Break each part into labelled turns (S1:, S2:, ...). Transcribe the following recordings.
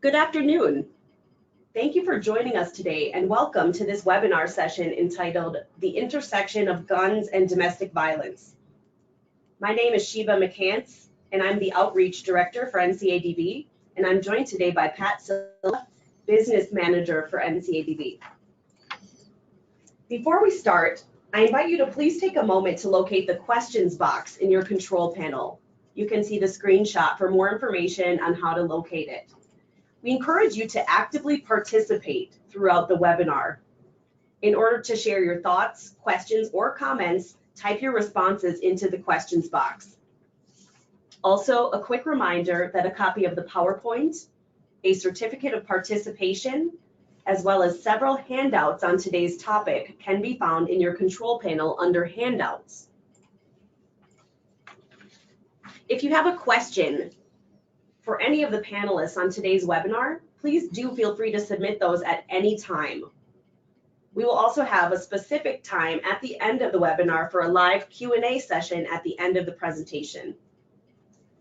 S1: Good afternoon. Thank you for joining us today and welcome to this webinar session entitled The Intersection of Guns and Domestic Violence. My name is Sheba McCants and I'm the Outreach Director for NCADV, and I'm joined today by Pat Silva, Business Manager for NCADV. Before we start, I invite you to please take a moment to locate the questions box in your control panel. You can see the screenshot for more information on how to locate it. We encourage you to actively participate throughout the webinar. In order to share your thoughts, questions, or comments, type your responses into the questions box. Also, a quick reminder that a copy of the PowerPoint, a certificate of participation, as well as several handouts on today's topic can be found in your control panel under handouts. If you have a question for any of the panelists on today's webinar, please do feel free to submit those at any time. We will also have a specific time at the end of the webinar for a live Q&A session at the end of the presentation.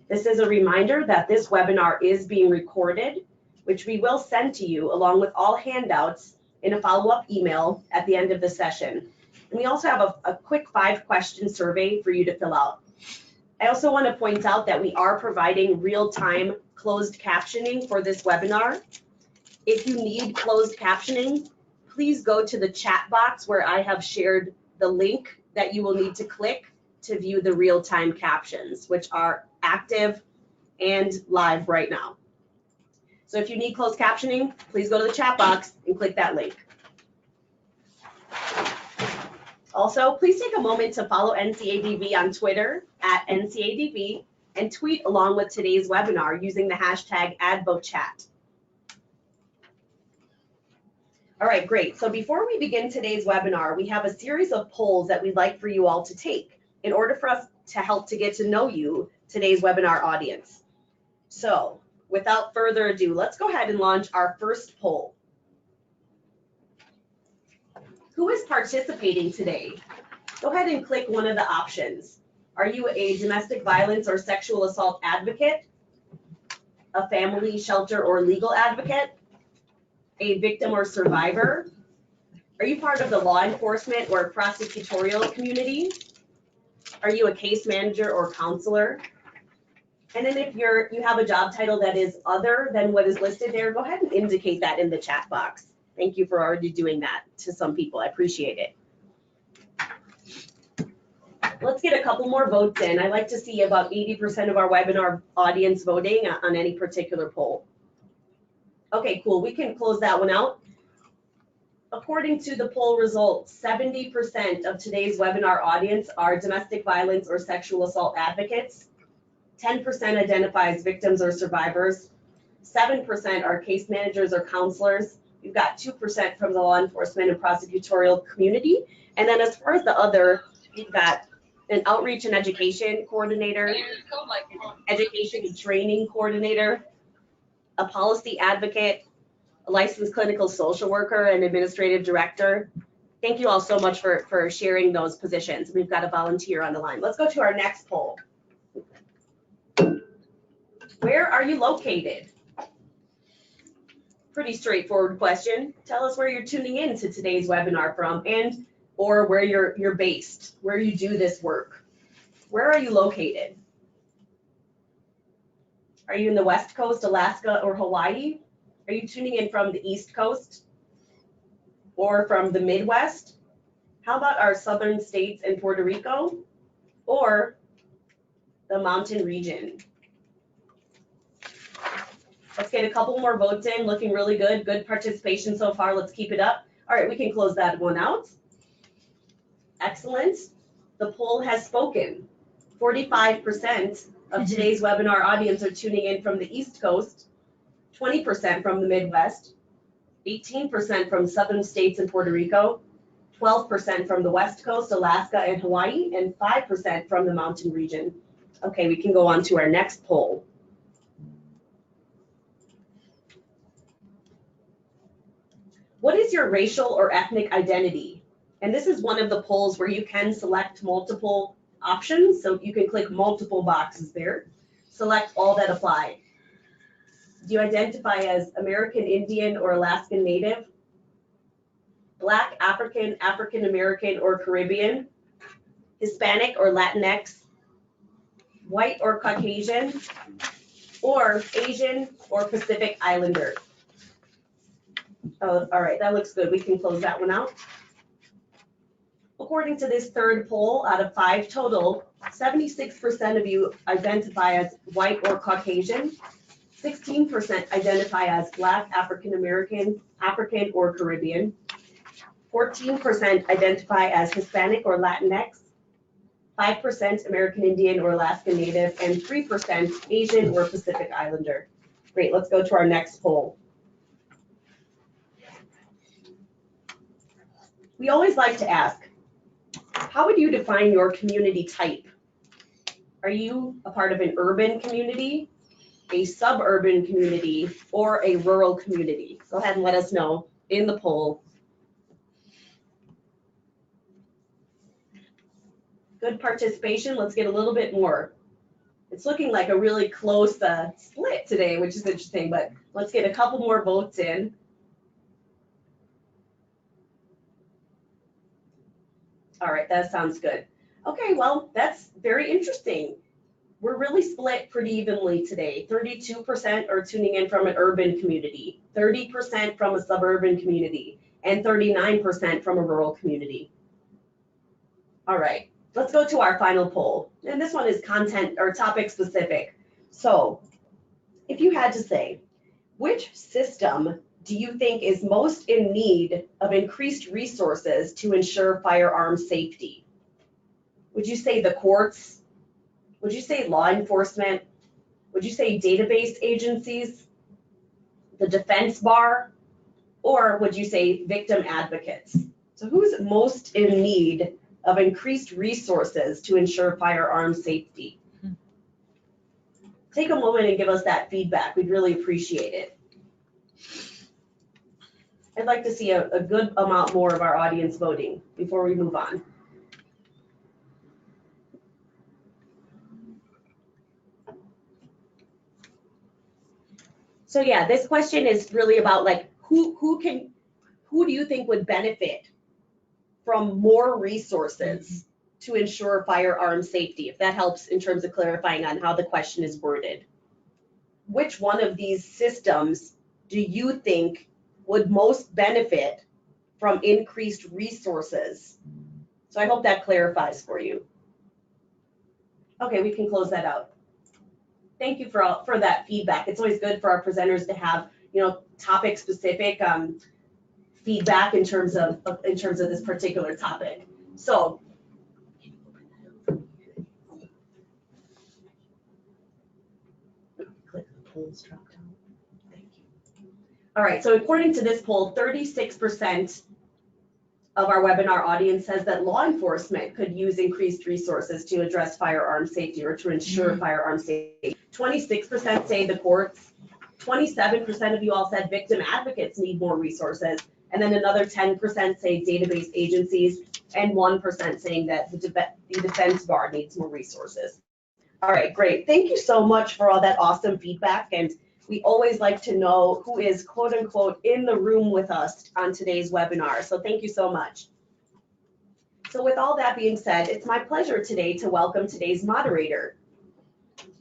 S1: This is a reminder that this webinar is being recorded, which we will send to you along with all handouts in a follow-up email at the end of the session. And we also have a quick 5-question survey for you to fill out. I also want to point out that we are providing real-time closed captioning for this webinar. If you need closed captioning, please go to the chat box where I have shared the link that you will need to click to view the real-time captions, which are active and live right now. So if you need closed captioning, please go to the chat box and click that link. Also, please take a moment to follow NCADV on Twitter at NCADV and tweet along with today's webinar using the hashtag #AdvoChat. All right, great. So before we begin today's webinar, we have a series of polls that we'd like for you all to take in order for us to help to get to know you, today's webinar audience. So without further ado, let's go ahead and launch our first poll. Who is participating today? Go ahead and click one of the options. Are you a domestic violence or sexual assault advocate, a family, shelter, or legal advocate, a victim or survivor? Are you part of the law enforcement or prosecutorial community? Are you a case manager or counselor? And then if you have a job title that is other than what is listed there, go ahead and indicate that in the chat box. Thank you for already doing that to some people. I appreciate it. Let's get a couple more votes in. I like to see about 80% of our webinar audience voting on any particular poll. Okay, cool. We can close that one out. According to the poll results, 70% of today's webinar audience are domestic violence or sexual assault advocates. 10% identify as victims or survivors. 7% are case managers or counselors. We've got 2% from the law enforcement and prosecutorial community. And then as far as the other, we've got an outreach and education coordinator, an education and training coordinator, a policy advocate, a licensed clinical social worker, and administrative director. Thank you all so much for sharing those positions. We've got a volunteer on the line. Let's go to our next poll. Where are you located? Pretty straightforward question. Tell us where you're tuning in to today's webinar from and or where you're based, where you do this work. Where are you located? Are you in the West Coast, Alaska, or Hawaii? Are you tuning in from the East Coast or from the Midwest? How about our southern states and Puerto Rico or the mountain region? Let's get a couple more votes in, looking really good. Good participation so far. Let's keep it up. All right, we can close that one out. Excellent. The poll has spoken. 45% of today's webinar audience are tuning in from the East Coast, 20% from the Midwest, 18% from southern states and Puerto Rico, 12% from the West Coast, Alaska and Hawaii, and 5% from the mountain region. Okay, we can go on to our next poll. What is your racial or ethnic identity? And this is one of the polls where you can select multiple options. So you can click multiple boxes there. Select all that apply. Do you identify as American Indian or Alaskan Native? Black, African, African American or Caribbean? Hispanic or Latinx? White or Caucasian? Or Asian or Pacific Islander? Oh, all right, that looks good. We can close that one out. According to this third poll, out of 5 total, 76% of you identify as white or Caucasian, 16% identify as Black, African American, African or Caribbean, 14% identify as Hispanic or Latinx, 5% American Indian or Alaskan Native, and 3% Asian or Pacific Islander. Great, let's go to our next poll. We always like to ask, how would you define your community type? Are you a part of an urban community, a suburban community, or a rural community? Go ahead and let us know in the poll. Good participation. Let's get a little bit more. It's looking like a really close split today, which is interesting, but let's get a couple more votes in. All right, that sounds good. Okay, well, that's very interesting. We're really split pretty evenly today. 32% are tuning in from an urban community, 30% from a suburban community, and 39% from a rural community. All right, let's go to our final poll. And this one is content or topic specific. So if you had to say, which system do you think is most in need of increased resources to ensure firearm safety? Would you say the courts? Would you say law enforcement? Would you say database agencies, the defense bar, or would you say victim advocates? So who's most in need of increased resources to ensure firearm safety? Take a moment and give us that feedback. We'd really appreciate it. I'd like to see a good amount more of our audience voting before we move on. So yeah, this question is really about like who do you think would benefit from more resources to ensure firearm safety, if that helps in terms of clarifying on how the question is worded. Which one of these systems do you think would most benefit from increased resources? So I hope that clarifies for you. Okay, we can close that out. Thank you for that feedback. It's always good for our presenters to have, topic specific feedback in terms of this particular topic. So click the polls drop down. Thank you. All right, so according to this poll, 36% of our webinar audience says that law enforcement could use increased resources to address firearm safety or to ensure firearm safety. 26% say the courts. 27% of you all said victim advocates need more resources. And then another 10% say database agencies, and 1% saying that the defense bar needs more resources. All right, great. Thank you so much for all that awesome feedback. And we always like to know who is quote unquote in the room with us on today's webinar. So thank you so much. So with all that being said, it's my pleasure today to welcome today's moderator.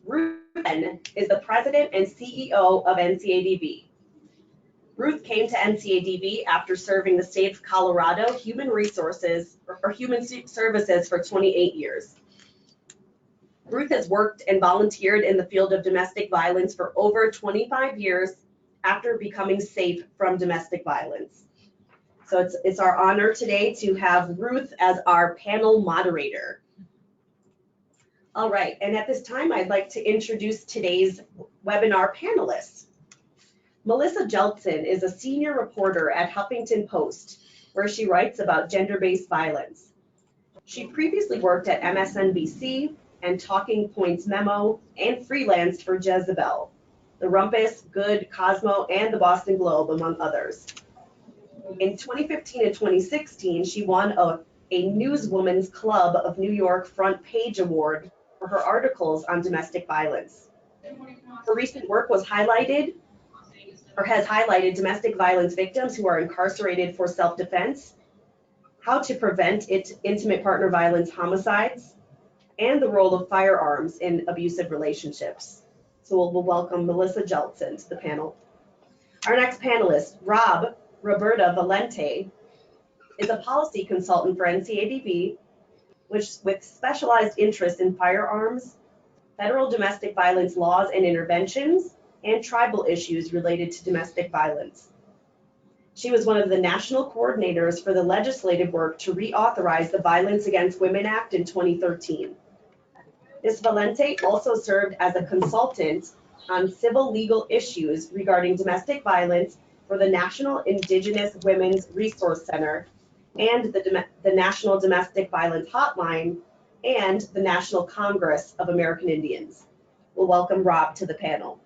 S1: Ruth is the president and CEO of NCADV. Ruth came to NCADV after serving the state of Colorado Human Services for 28 years. Ruth has worked and volunteered in the field of domestic violence for over 25 years after becoming safe from domestic violence. So it's our honor today to have Ruth as our panel moderator. All right, and at this time, I'd like to introduce today's webinar panelists. Melissa Jeltsin is a senior reporter at Huffington Post, where she writes about gender-based violence. She previously worked at MSNBC and Talking Points Memo and freelanced for Jezebel, The Rumpus, Good, Cosmo, and the Boston Globe, among others. In 2015 and 2016, she won a Newswoman's Club of New York Front Page Award for her articles on domestic violence. Her recent work was highlighted or has highlighted domestic violence victims who are incarcerated for self-defense, how to prevent intimate partner violence homicides, and the role of firearms in abusive relationships. So we'll welcome Melissa Jeltsin to the panel. Our next panelist, Roberta Valente, is a policy consultant for NCADV, with specialized interest in firearms, federal domestic violence laws and interventions, and tribal issues related to domestic violence. She was one of the national coordinators for the legislative work to reauthorize the Violence Against Women Act in 2013. Ms. Valente also served as a consultant on civil legal issues regarding domestic violence for the National Indigenous Women's Resource Center and the National Domestic Violence Hotline and the National Congress of American Indians. We'll welcome Rob to the panel.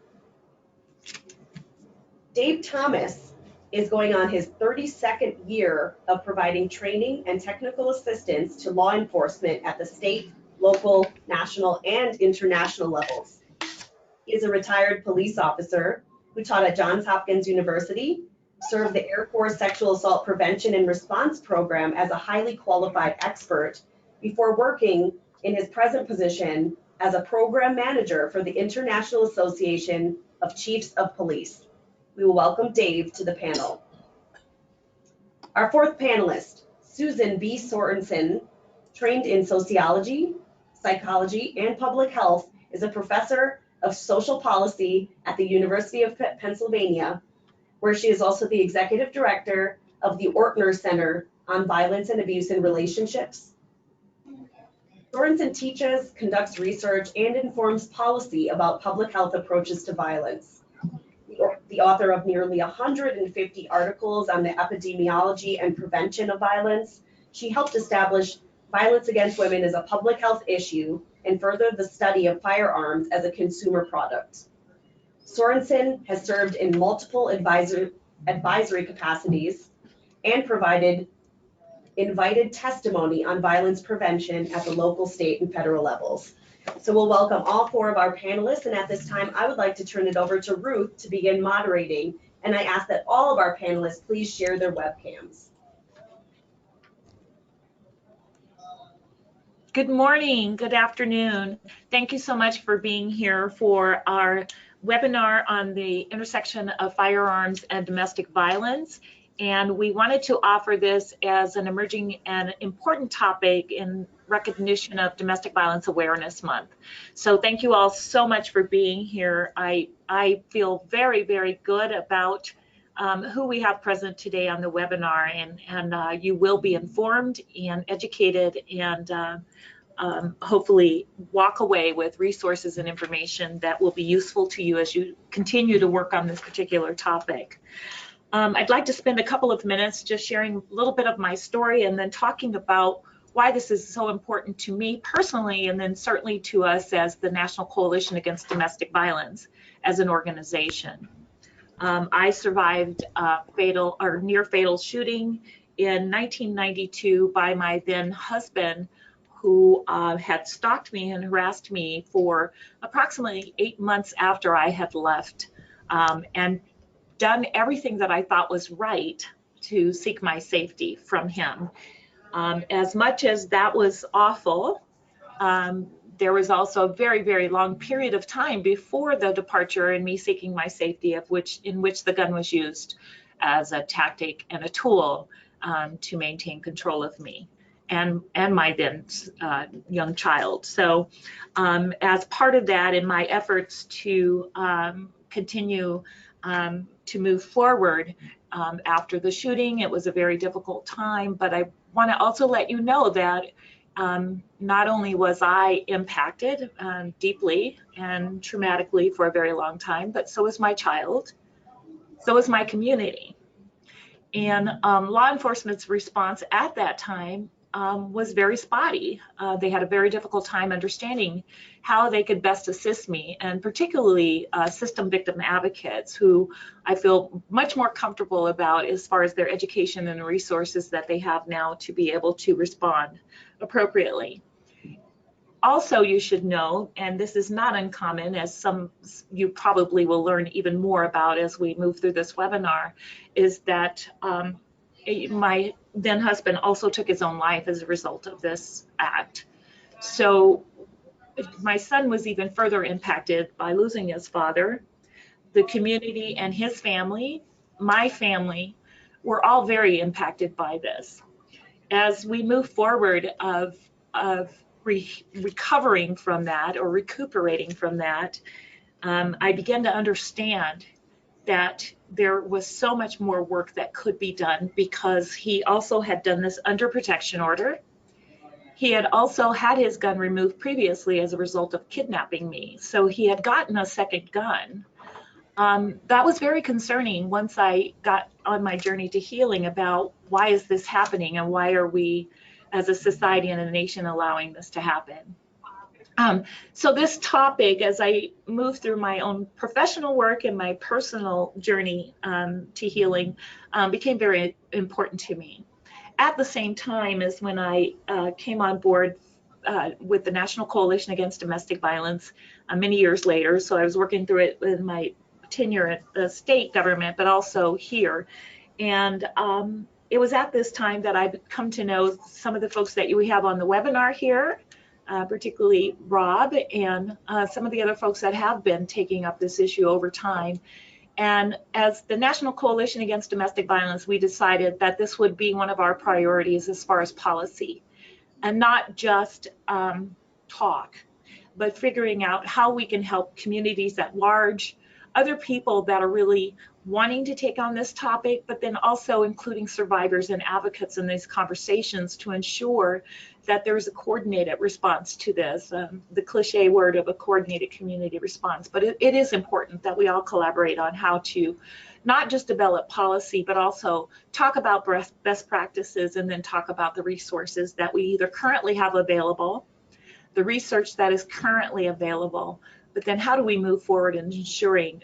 S1: Dave Thomas is going on his 32nd year of providing training and technical assistance to law enforcement at the state, local, national, and international levels. He is a retired police officer who taught at Johns Hopkins University, served the Air Force Sexual Assault Prevention and Response Program as a highly qualified expert before working in his present position as a program manager for the International Association of Chiefs of Police. We will welcome Dave to the panel. Our fourth panelist, Susan B. Sorensen, trained in sociology, psychology, and public health, is a professor of social policy at the University of Pennsylvania, where she is also the executive director of the Ortner Center on Violence and Abuse in Relationships. Sorensen teaches, conducts research, and informs policy about public health approaches to violence. The author of nearly 150 articles on the epidemiology and prevention of violence, she helped establish violence against women as a public health issue and furthered the study of firearms as a consumer product. Sorensen has served in multiple advisory capacities and provided invited testimony on violence prevention at the local, state, and federal levels. So we'll welcome all four of our panelists, and at this time, I would like to turn it over to Ruth to begin moderating, and I ask that all of our panelists please share their webcams.
S2: Good morning, good afternoon. Thank you so much for being here for our webinar on the intersection of firearms and domestic violence. And we wanted to offer this as an emerging and important topic in recognition of Domestic Violence Awareness Month. So thank you all so much for being here. I feel very, very good about who we have present today on the webinar, and you will be informed and educated and hopefully walk away with resources and information that will be useful to you as you continue to work on this particular topic. I'd like to spend a couple of minutes just sharing a little bit of my story and then talking about why this is so important to me personally, and then certainly to us as the National Coalition Against Domestic Violence as an organization. I survived a fatal or near fatal shooting in 1992 by my then husband, who had stalked me and harassed me for approximately 8 months after I had left, and done everything that I thought was right to seek my safety from him. As much as that was awful, there was also a very, very long period of time before the departure and me seeking my safety, in which the gun was used as a tactic and a tool to maintain control of me and my then young child. So as part of that, in my efforts to continue to move forward after the shooting, it was a very difficult time, but I want to also let you know that not only was I impacted deeply and traumatically for a very long time, but so was my child, so was my community. And law enforcement's response at that time was very spotty. They had a very difficult time understanding how they could best assist me, and particularly system victim advocates, who I feel much more comfortable about as far as their education and the resources that they have now to be able to respond appropriately. Also, you should know, and this is not uncommon, as some you probably will learn even more about as we move through this webinar, is that my then husband also took his own life as a result of this act. So my son was even further impacted by losing his father. The community and his family, my family, were all very impacted by this. As we move forward of recovering from that or recuperating from that, I began to understand that there was so much more work that could be done, because he also had done this under protection order. He had also had his gun removed previously as a result of kidnapping me. So he had gotten a second gun. That was very concerning once I got on my journey to healing about why is this happening and why are we as a society and a nation allowing this to happen. So this topic, as I move through my own professional work and my personal journey to healing, became very important to me. At the same time as when I came on board with the National Coalition Against Domestic Violence many years later. So I was working through it with my tenure at the state government, but also here. And it was at this time that I've come to know some of the folks that we have on the webinar here, particularly Rob and some of the other folks that have been taking up this issue over time. And as the National Coalition Against Domestic Violence, we decided that this would be one of our priorities as far as policy, and not just talk, but figuring out how we can help communities at large, other people that are really wanting to take on this topic, but then also including survivors and advocates in these conversations to ensure that there's a coordinated response to this, the cliche word of a coordinated community response. But it is important that we all collaborate on how to not just develop policy, but also talk about best practices, and then talk about the resources that we either currently have available, the research that is currently available, but then how do we move forward in ensuring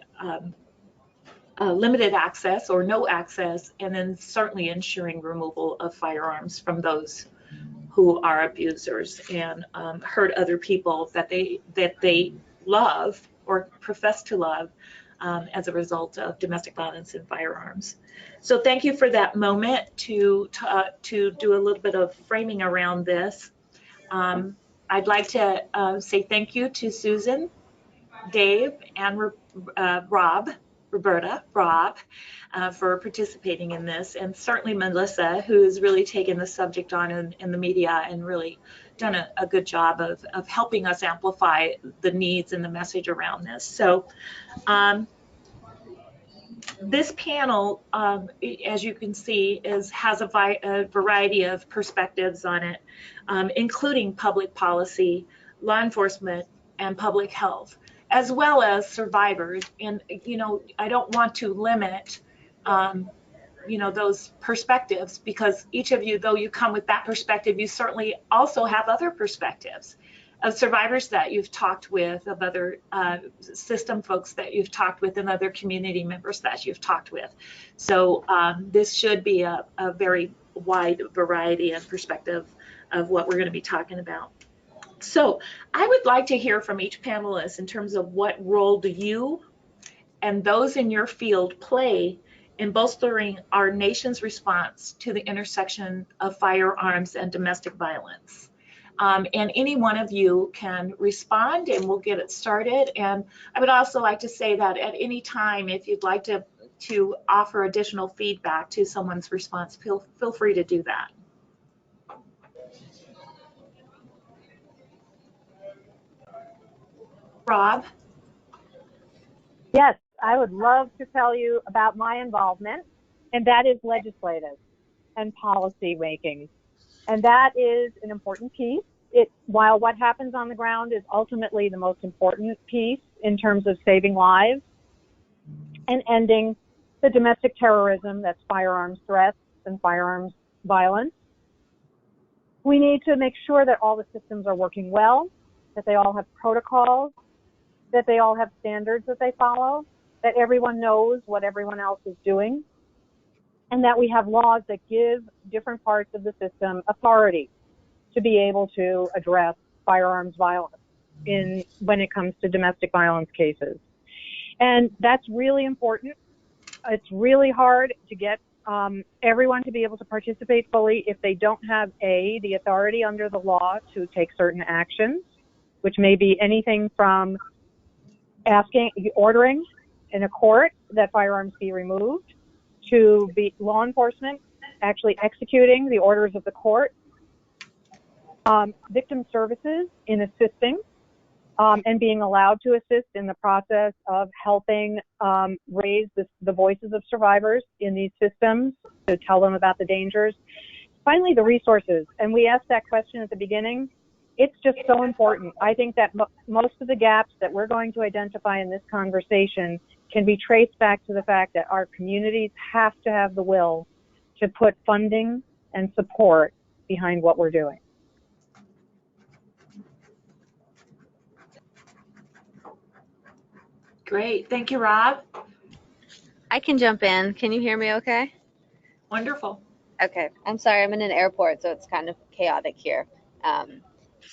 S2: limited access or no access, and then certainly ensuring removal of firearms from those who are abusers and hurt other people that they love or profess to love as a result of domestic violence and firearms. So thank you for that moment to do a little bit of framing around this. I'd like to say thank you to Susan, Dave, and Rob, for participating in this, and certainly Melissa, who has really taken the subject on in the media and really done a good job of helping us amplify the needs and the message around this. So this panel, as you can see, has a variety of perspectives on it, including public policy, law enforcement, and public health, as well as survivors. And, you know, I don't want to limit, you know, those perspectives, because each of you, though you come with that perspective, you certainly also have other perspectives of survivors that you've talked with, of other system folks that you've talked with, and other community members that you've talked with. So this should be a very wide variety and perspective of what we're going to be talking about. So I would like to hear from each panelist in terms of what role do you and those in your field play in bolstering our nation's response to the intersection of firearms and domestic violence. And any one of you can respond, and we'll get it started. And I would also like to say that at any time, if you'd like to offer additional feedback to someone's response, feel free to do that. Rob?
S3: Yes, I would love to tell you about my involvement, and that is legislative and policy making. And that is an important piece. While what happens on the ground is ultimately the most important piece in terms of saving lives and ending the domestic terrorism that's firearms threats and firearms violence, we need to make sure that all the systems are working well, that they all have protocols, that they all have standards that they follow, that everyone knows what everyone else is doing, and that we have laws that give different parts of the system authority to be able to address firearms violence when it comes to domestic violence cases. And that's really important. It's really hard to get everyone to be able to participate fully if they don't have the authority under the law to take certain actions, which may be anything from ordering in a court that firearms be removed, to be law enforcement actually executing the orders of the court, victim services in assisting and being allowed to assist in the process of helping raise the voices of survivors in these systems, to tell them about the dangers. Finally, the resources. And we asked that question at the beginning. It's just so important. I think that most of the gaps that we're going to identify in this conversation can be traced back to the fact that our communities have to have the will to put funding and support behind what we're doing.
S2: Great. Thank you, Rob.
S4: I can jump in. Can you hear me okay?
S2: Wonderful.
S4: Okay. I'm sorry. I'm in an airport, so it's kind of chaotic here.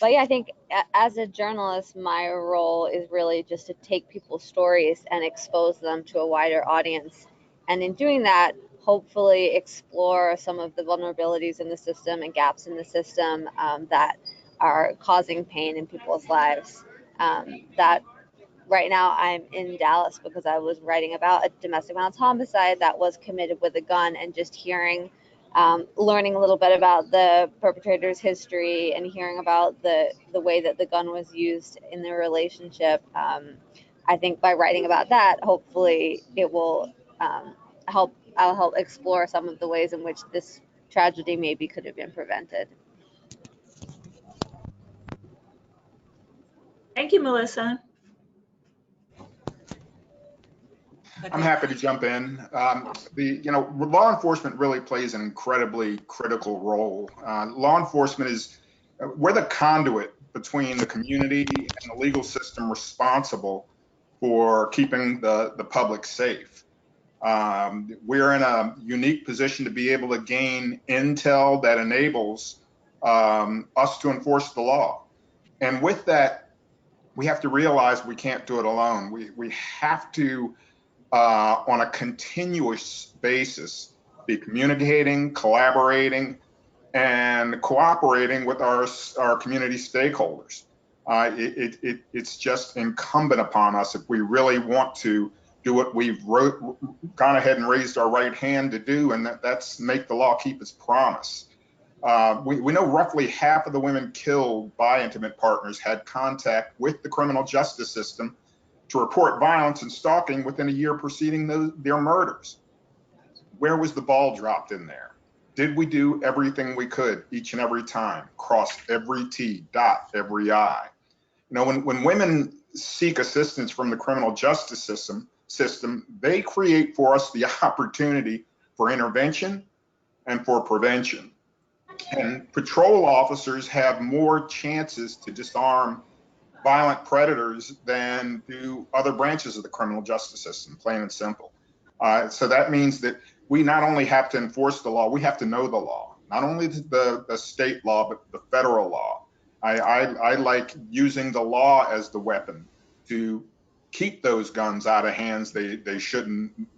S4: But yeah, I think as a journalist, my role is really just to take people's stories and expose them to a wider audience. And in doing that, hopefully explore some of the vulnerabilities in the system and gaps in the system that are causing pain in people's lives. That right now I'm in Dallas because I was writing about a domestic violence homicide that was committed with a gun, and just hearing, learning a little bit about the perpetrator's history and hearing about the way that the gun was used in their relationship. I think by writing about that, hopefully it will I'll help explore some of the ways in which this tragedy maybe could have been prevented.
S2: Thank you, Melissa.
S5: I'm happy to jump in. Law enforcement really plays an incredibly critical role. Law enforcement we're the conduit between the community and the legal system responsible for keeping the public safe. We're in a unique position to be able to gain intel that enables us to enforce the law. And with that, we have to realize we can't do it alone. We have to, on a continuous basis, be communicating, collaborating, and cooperating with our community stakeholders. It's just incumbent upon us, if we really want to do what we've gone ahead and raised our right hand to do, and that's make the law keep its promise. We know roughly half of the women killed by intimate partners had contact with the criminal justice system to report violence and stalking within a year preceding their murders. Where was the ball dropped in there? Did we do everything we could each and every time? Cross every T, dot every I. When women seek assistance from the criminal justice system, they create for us the opportunity for intervention and for prevention. And patrol officers have more chances to disarm violent predators than do other branches of the criminal justice system, plain and simple. So that means that we not only have to enforce the law, we have to know the law, not only the state law, but the federal law. I like using the law as the weapon to keep those guns out of hands they shouldn't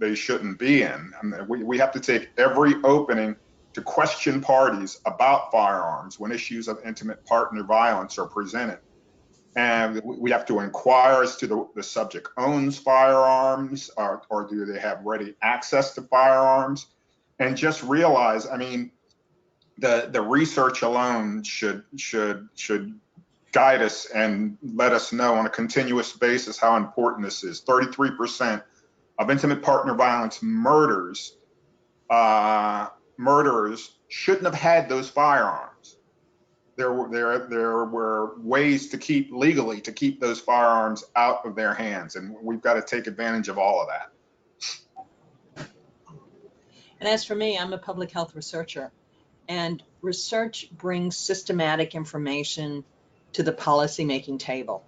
S5: be in. I mean, we have to take every opening to question parties about firearms when issues of intimate partner violence are presented. And we have to inquire as to the subject owns firearms, or do they have ready access to firearms, and just realize, I mean, the research alone should guide us and let us know on a continuous basis how important this is. 33% of intimate partner violence murderers shouldn't have had those firearms. There were ways to keep those firearms out of their hands, and we've got to take advantage of all of that.
S6: And as for me, I'm a public health researcher, and research brings systematic information to the policymaking table.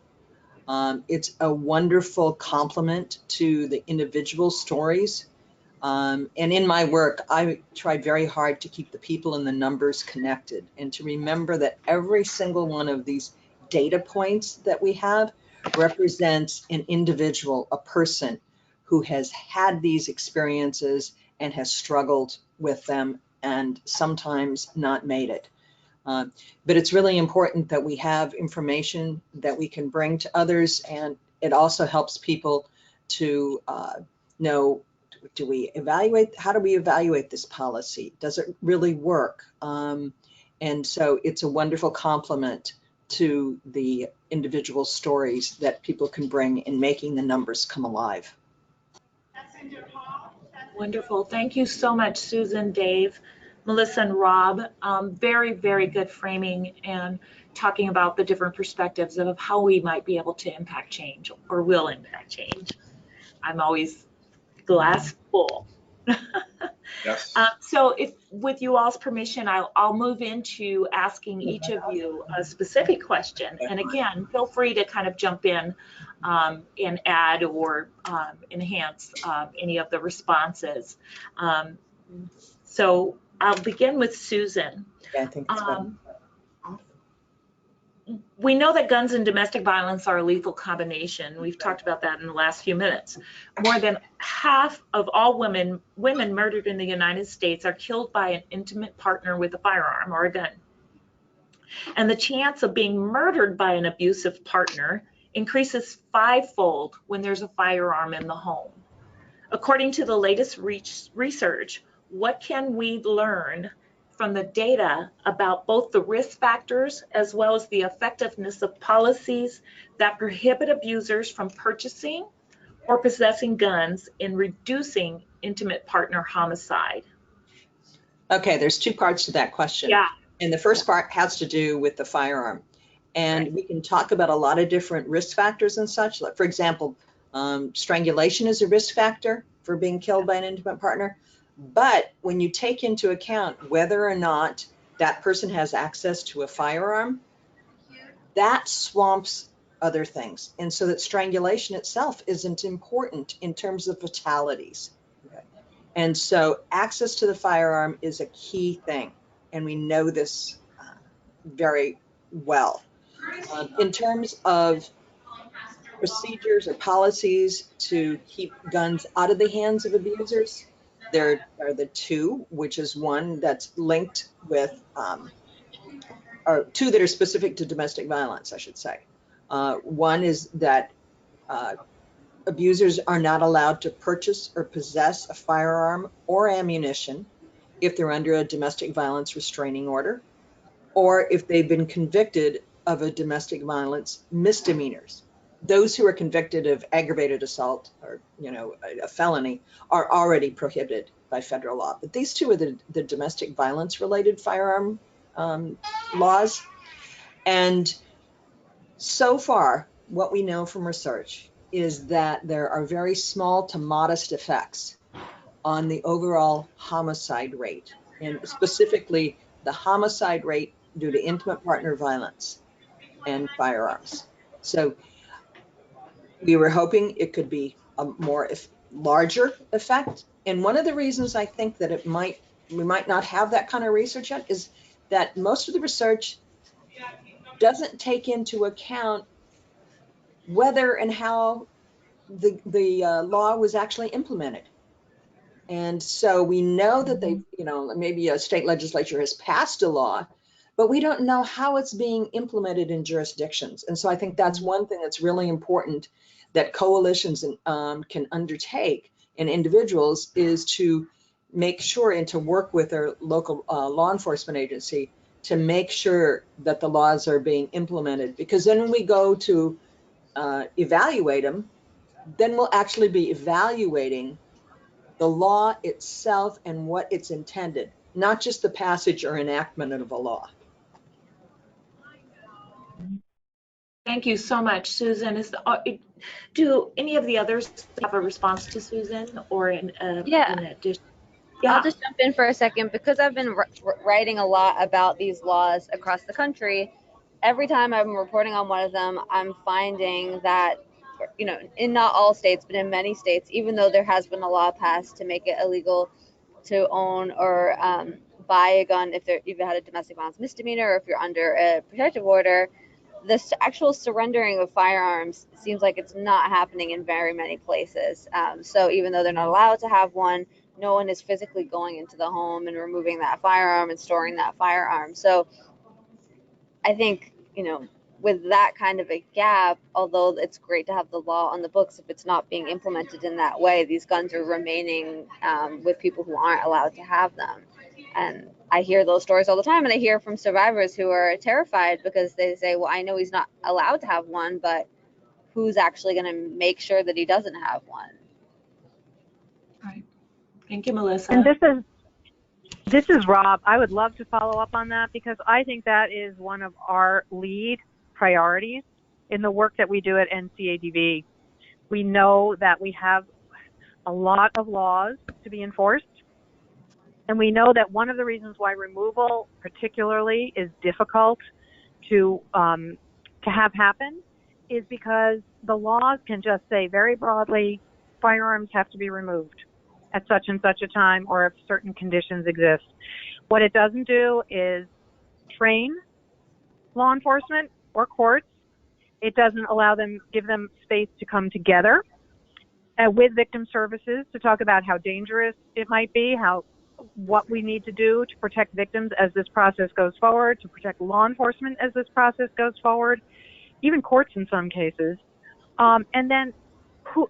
S6: It's a wonderful complement to the individual stories. And in my work, I try very hard to keep the people and the numbers connected, and to remember that every single one of these data points that we have represents an individual, a person who has had these experiences and has struggled with them and sometimes not made it. But it's really important that we have information that we can bring to others, and it also helps people to know, do we evaluate, how do we evaluate this policy? Does it really work? And so it's a wonderful complement to the individual stories that people can bring in making the numbers come alive.
S2: Wonderful. Thank you so much, Susan, Dave, Melissa, and Rob. Very, very good framing and talking about the different perspectives of how we might be able to impact change or will impact change. I'm always glass full.
S5: Yes.
S2: So if, with you all's permission, I'll move into asking each of you a specific question. And again, feel free to kind of jump in and add or enhance any of the responses. So I'll begin with Susan.
S6: Yeah, I think it's good.
S2: We know that guns and domestic violence are a lethal combination. We've talked about that in the last few minutes. More than half of all women murdered in the United States are killed by an intimate partner with a firearm or a gun. And the chance of being murdered by an abusive partner increases fivefold when there's a firearm in the home. According to the latest research, what can we learn from the data about both the risk factors as well as the effectiveness of policies that prohibit abusers from purchasing or possessing guns in reducing intimate partner homicide?
S6: Okay, there's two parts to that question.
S2: Yeah.
S6: And the first part has to do with the firearm. And we can talk about a lot of different risk factors and such. Like, for example, strangulation is a risk factor for being killed by an intimate partner. But when you take into account whether or not that person has access to a firearm, that swamps other things. And so that strangulation itself isn't important in terms of fatalities. Okay. And so access to the firearm is a key thing. And we know this very well. In terms of procedures or policies to keep guns out of the hands of abusers, there are the two, which is one that's linked with, or two that are specific to domestic violence, I should say. One is that abusers are not allowed to purchase or possess a firearm or ammunition if they're under a domestic violence restraining order, or if they've been convicted of a domestic violence misdemeanors. Those who are convicted of aggravated assault or, a felony are already prohibited by federal law. But these two are the domestic violence related firearm laws. And so far, what we know from research is that there are very small to modest effects on the overall homicide rate, and specifically the homicide rate due to intimate partner violence and firearms. So we were hoping it could be a more larger effect. And one of the reasons I think that we might not have that kind of research yet is that most of the research doesn't take into account whether and how the law was actually implemented. And so we know that they, maybe a state legislature has passed a law, but we don't know how it's being implemented in jurisdictions. And so I think that's one thing that's really important that coalitions can undertake, and individuals, is to make sure and to work with their local law enforcement agency to make sure that the laws are being implemented. Because then when we go to evaluate them, then we'll actually be evaluating the law itself and what it's intended, not just the passage or enactment of a law.
S2: Thank you so much, Susan. Do any of the others have a response to Susan or in addition? Yeah.
S4: I'll just jump in for a second because I've been writing a lot about these laws across the country. Every time I'm reporting on one of them, I'm finding that, in not all states, but in many states, even though there has been a law passed to make it illegal to own or buy a gun if you've had a domestic violence misdemeanor or if you're under a protective order, actual surrendering of firearms seems like it's not happening in very many places. So even though they're not allowed to have one, no one is physically going into the home and removing that firearm and storing that firearm. So I think, with that kind of a gap, although it's great to have the law on the books, if it's not being implemented in that way, these guns are remaining with people who aren't allowed to have them. And I hear those stories all the time, and I hear from survivors who are terrified because they say, well, I know he's not allowed to have one, but who's actually going to make sure that he doesn't have one?
S2: Right. Thank you, Melissa.
S3: And this is Rob. I would love to follow up on that because I think that is one of our lead priorities in the work that we do at NCADV. We know that we have a lot of laws to be enforced, and we know that one of the reasons why removal particularly is difficult to have happen is because the laws can just say very broadly, firearms have to be removed at such and such a time or if certain conditions exist. What it doesn't do is train law enforcement or courts. It doesn't allow them, give them space to come together with victim services to talk about how dangerous it might be, what we need to do to protect victims as this process goes forward, to protect law enforcement as this process goes forward, even courts in some cases. And then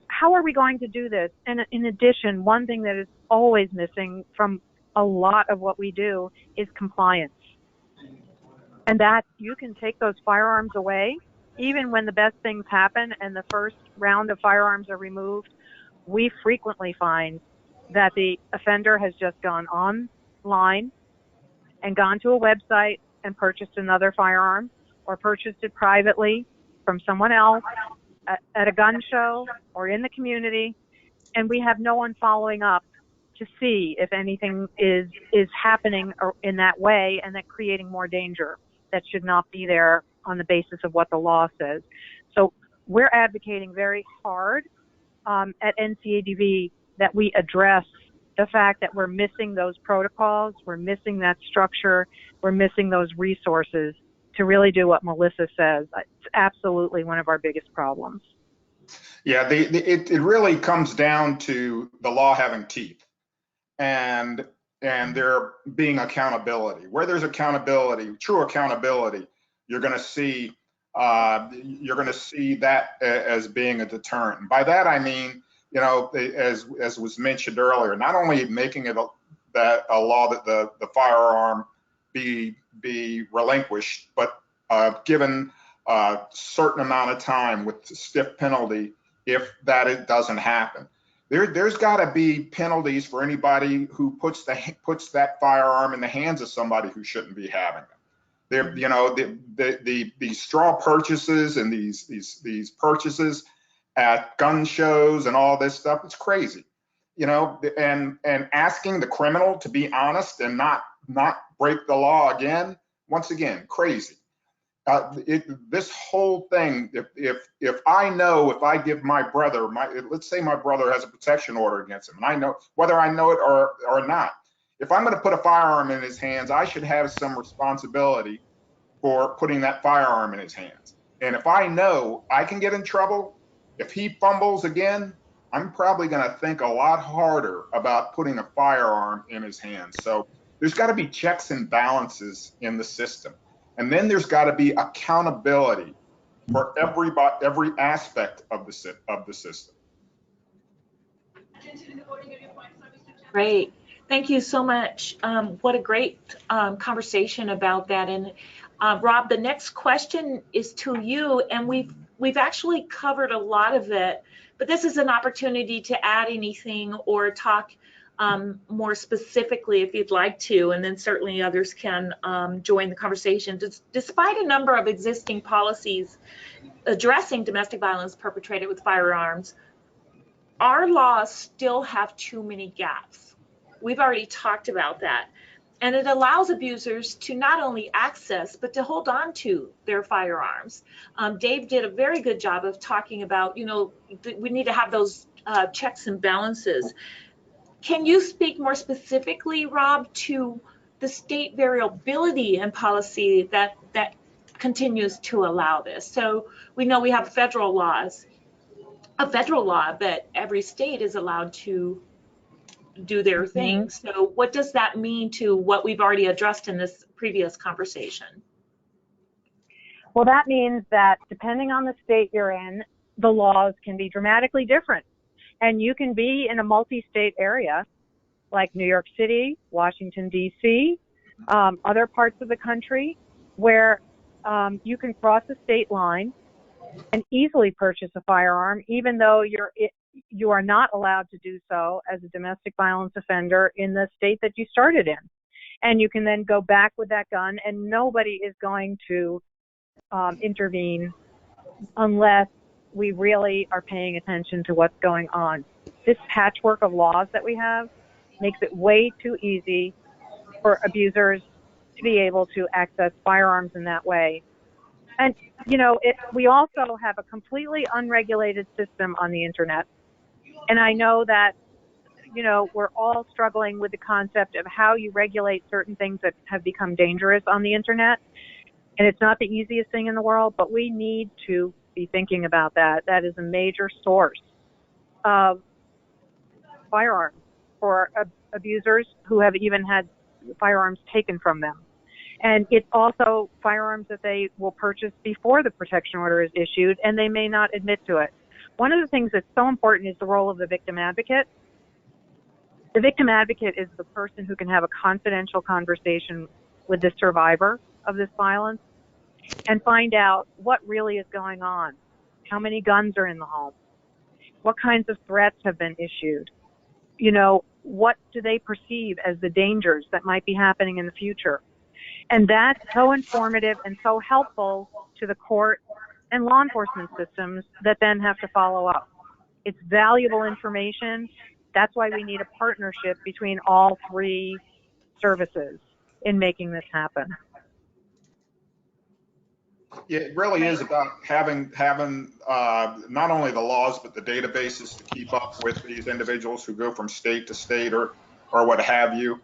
S3: how are we going to do this? And in addition, one thing that is always missing from a lot of what we do is compliance. And that you can take those firearms away, even when the best things happen and the first round of firearms are removed. We frequently find that the offender has just gone online and gone to a website and purchased another firearm or purchased it privately from someone else at a gun show or in the community, and we have no one following up to see if anything is happening in that way and that creating more danger that should not be there on the basis of what the law says. So we're advocating very hard at NCADV that we address the fact that we're missing those protocols, we're missing that structure, we're missing those resources to really do what Melissa says. It's absolutely one of our biggest problems.
S5: Yeah, it really comes down to the law having teeth and there being accountability. Where there's accountability, true accountability, you're going to see that as being a deterrent. And by that I mean, as was mentioned earlier, not only making it a law that the firearm be relinquished, but given a certain amount of time with stiff penalty if it doesn't happen. There's got to be penalties for anybody who puts that firearm in the hands of somebody who shouldn't be having them. These straw purchases and these purchases at gun shows and all this stuff, it's crazy. And asking the criminal to be honest and not break the law again, once again, crazy. This whole thing, if I give my brother, let's say my brother has a protection order against him, and I know whether I know it or not, if I'm going to put a firearm in his hands, I should have some responsibility for putting that firearm in his hands. And if I know I can get in trouble, if he fumbles again, I'm probably going to think a lot harder about putting a firearm in his hands. So there's got to be checks and balances in the system. And then there's got to be accountability for every aspect of the system.
S2: Great. Thank you so much. What a great conversation about that. And Rob, the next question is to you, and we've actually covered a lot of it, but this is an opportunity to add anything or talk more specifically if you'd like to, and then certainly others can join the conversation. Despite a number of existing policies addressing domestic violence perpetrated with firearms, our laws still have too many gaps. We've already talked about that. And it allows abusers to not only access, but to hold on to their firearms. Dave did a very good job of talking about, we need to have those checks and balances. Can you speak more specifically, Rob, to the state variability in policy that continues to allow this. So we know we have federal laws, a federal law, but every state is allowed to do their thing. So what does that mean to what we've already addressed in this previous conversation?
S3: Well, that means that depending on the state you're in, the laws can be dramatically different. And you can be in a multi-state area like New York City, Washington, D.C., other parts of the country where you can cross a state line and easily purchase a firearm, even though you are not allowed to do so as a domestic violence offender in the state that you started in. And you can then go back with that gun, and nobody is going to intervene unless we really are paying attention to what's going on. This patchwork of laws that we have makes it way too easy for abusers to be able to access firearms in that way. And, you know, we also have a completely unregulated system on the internet. And I know that, you know, we're all struggling with the concept of how you regulate certain things that have become dangerous on the internet. And it's not the easiest thing in the world, but we need to be thinking about that. That is a major source of firearms for abusers who have even had firearms taken from them. And it's also firearms that they will purchase before the protection order is issued, and they may not admit to it. One of the things that's so important is the role of the victim advocate. The victim advocate is the person who can have a confidential conversation with the survivor of this violence and find out what really is going on. How many guns are in the home? What kinds of threats have been issued? You know, what do they perceive as the dangers that might be happening in the future? And that's so informative and so helpful to the court and law enforcement systems that then have to follow up. It's valuable information. That's why we need a partnership between all three services in making this happen.
S5: Yeah, it really is about having not only the laws, but the databases to keep up with these individuals who go from state to state or what have you.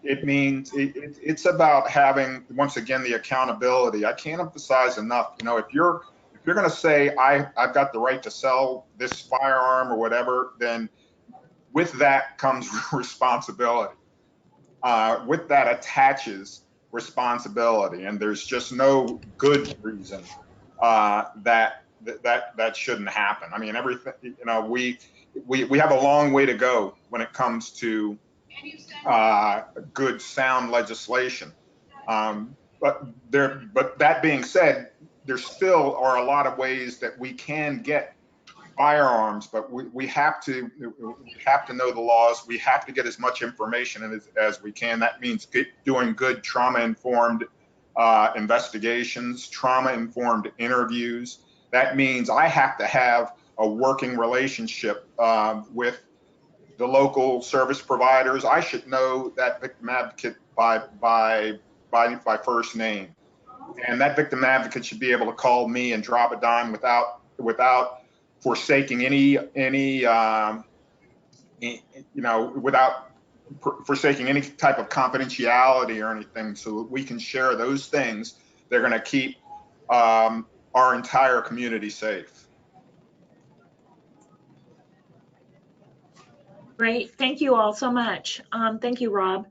S5: It means it's about having, once again, the accountability. I can't emphasize enough, you know, if you're going to say I've got the right to sell this firearm or whatever, then with that comes responsibility. With that attaches responsibility, and there's just no good reason that shouldn't happen. I mean, everything, you know, we have a long way to go when it comes to good, sound legislation. But that being said, there still are a lot of ways that we can get firearms, but we have to know the laws. We have to get as much information as we can. That means doing good trauma-informed investigations, trauma-informed interviews. That means I have to have a working relationship with the local service providers. I should know that victim advocate by first name, and that victim advocate should be able to call me and drop a dime without forsaking without forsaking any type of confidentiality or anything, so that we can share those things. They're going to keep our entire community safe.
S2: Great. Thank you all so much. Thank you, Rob.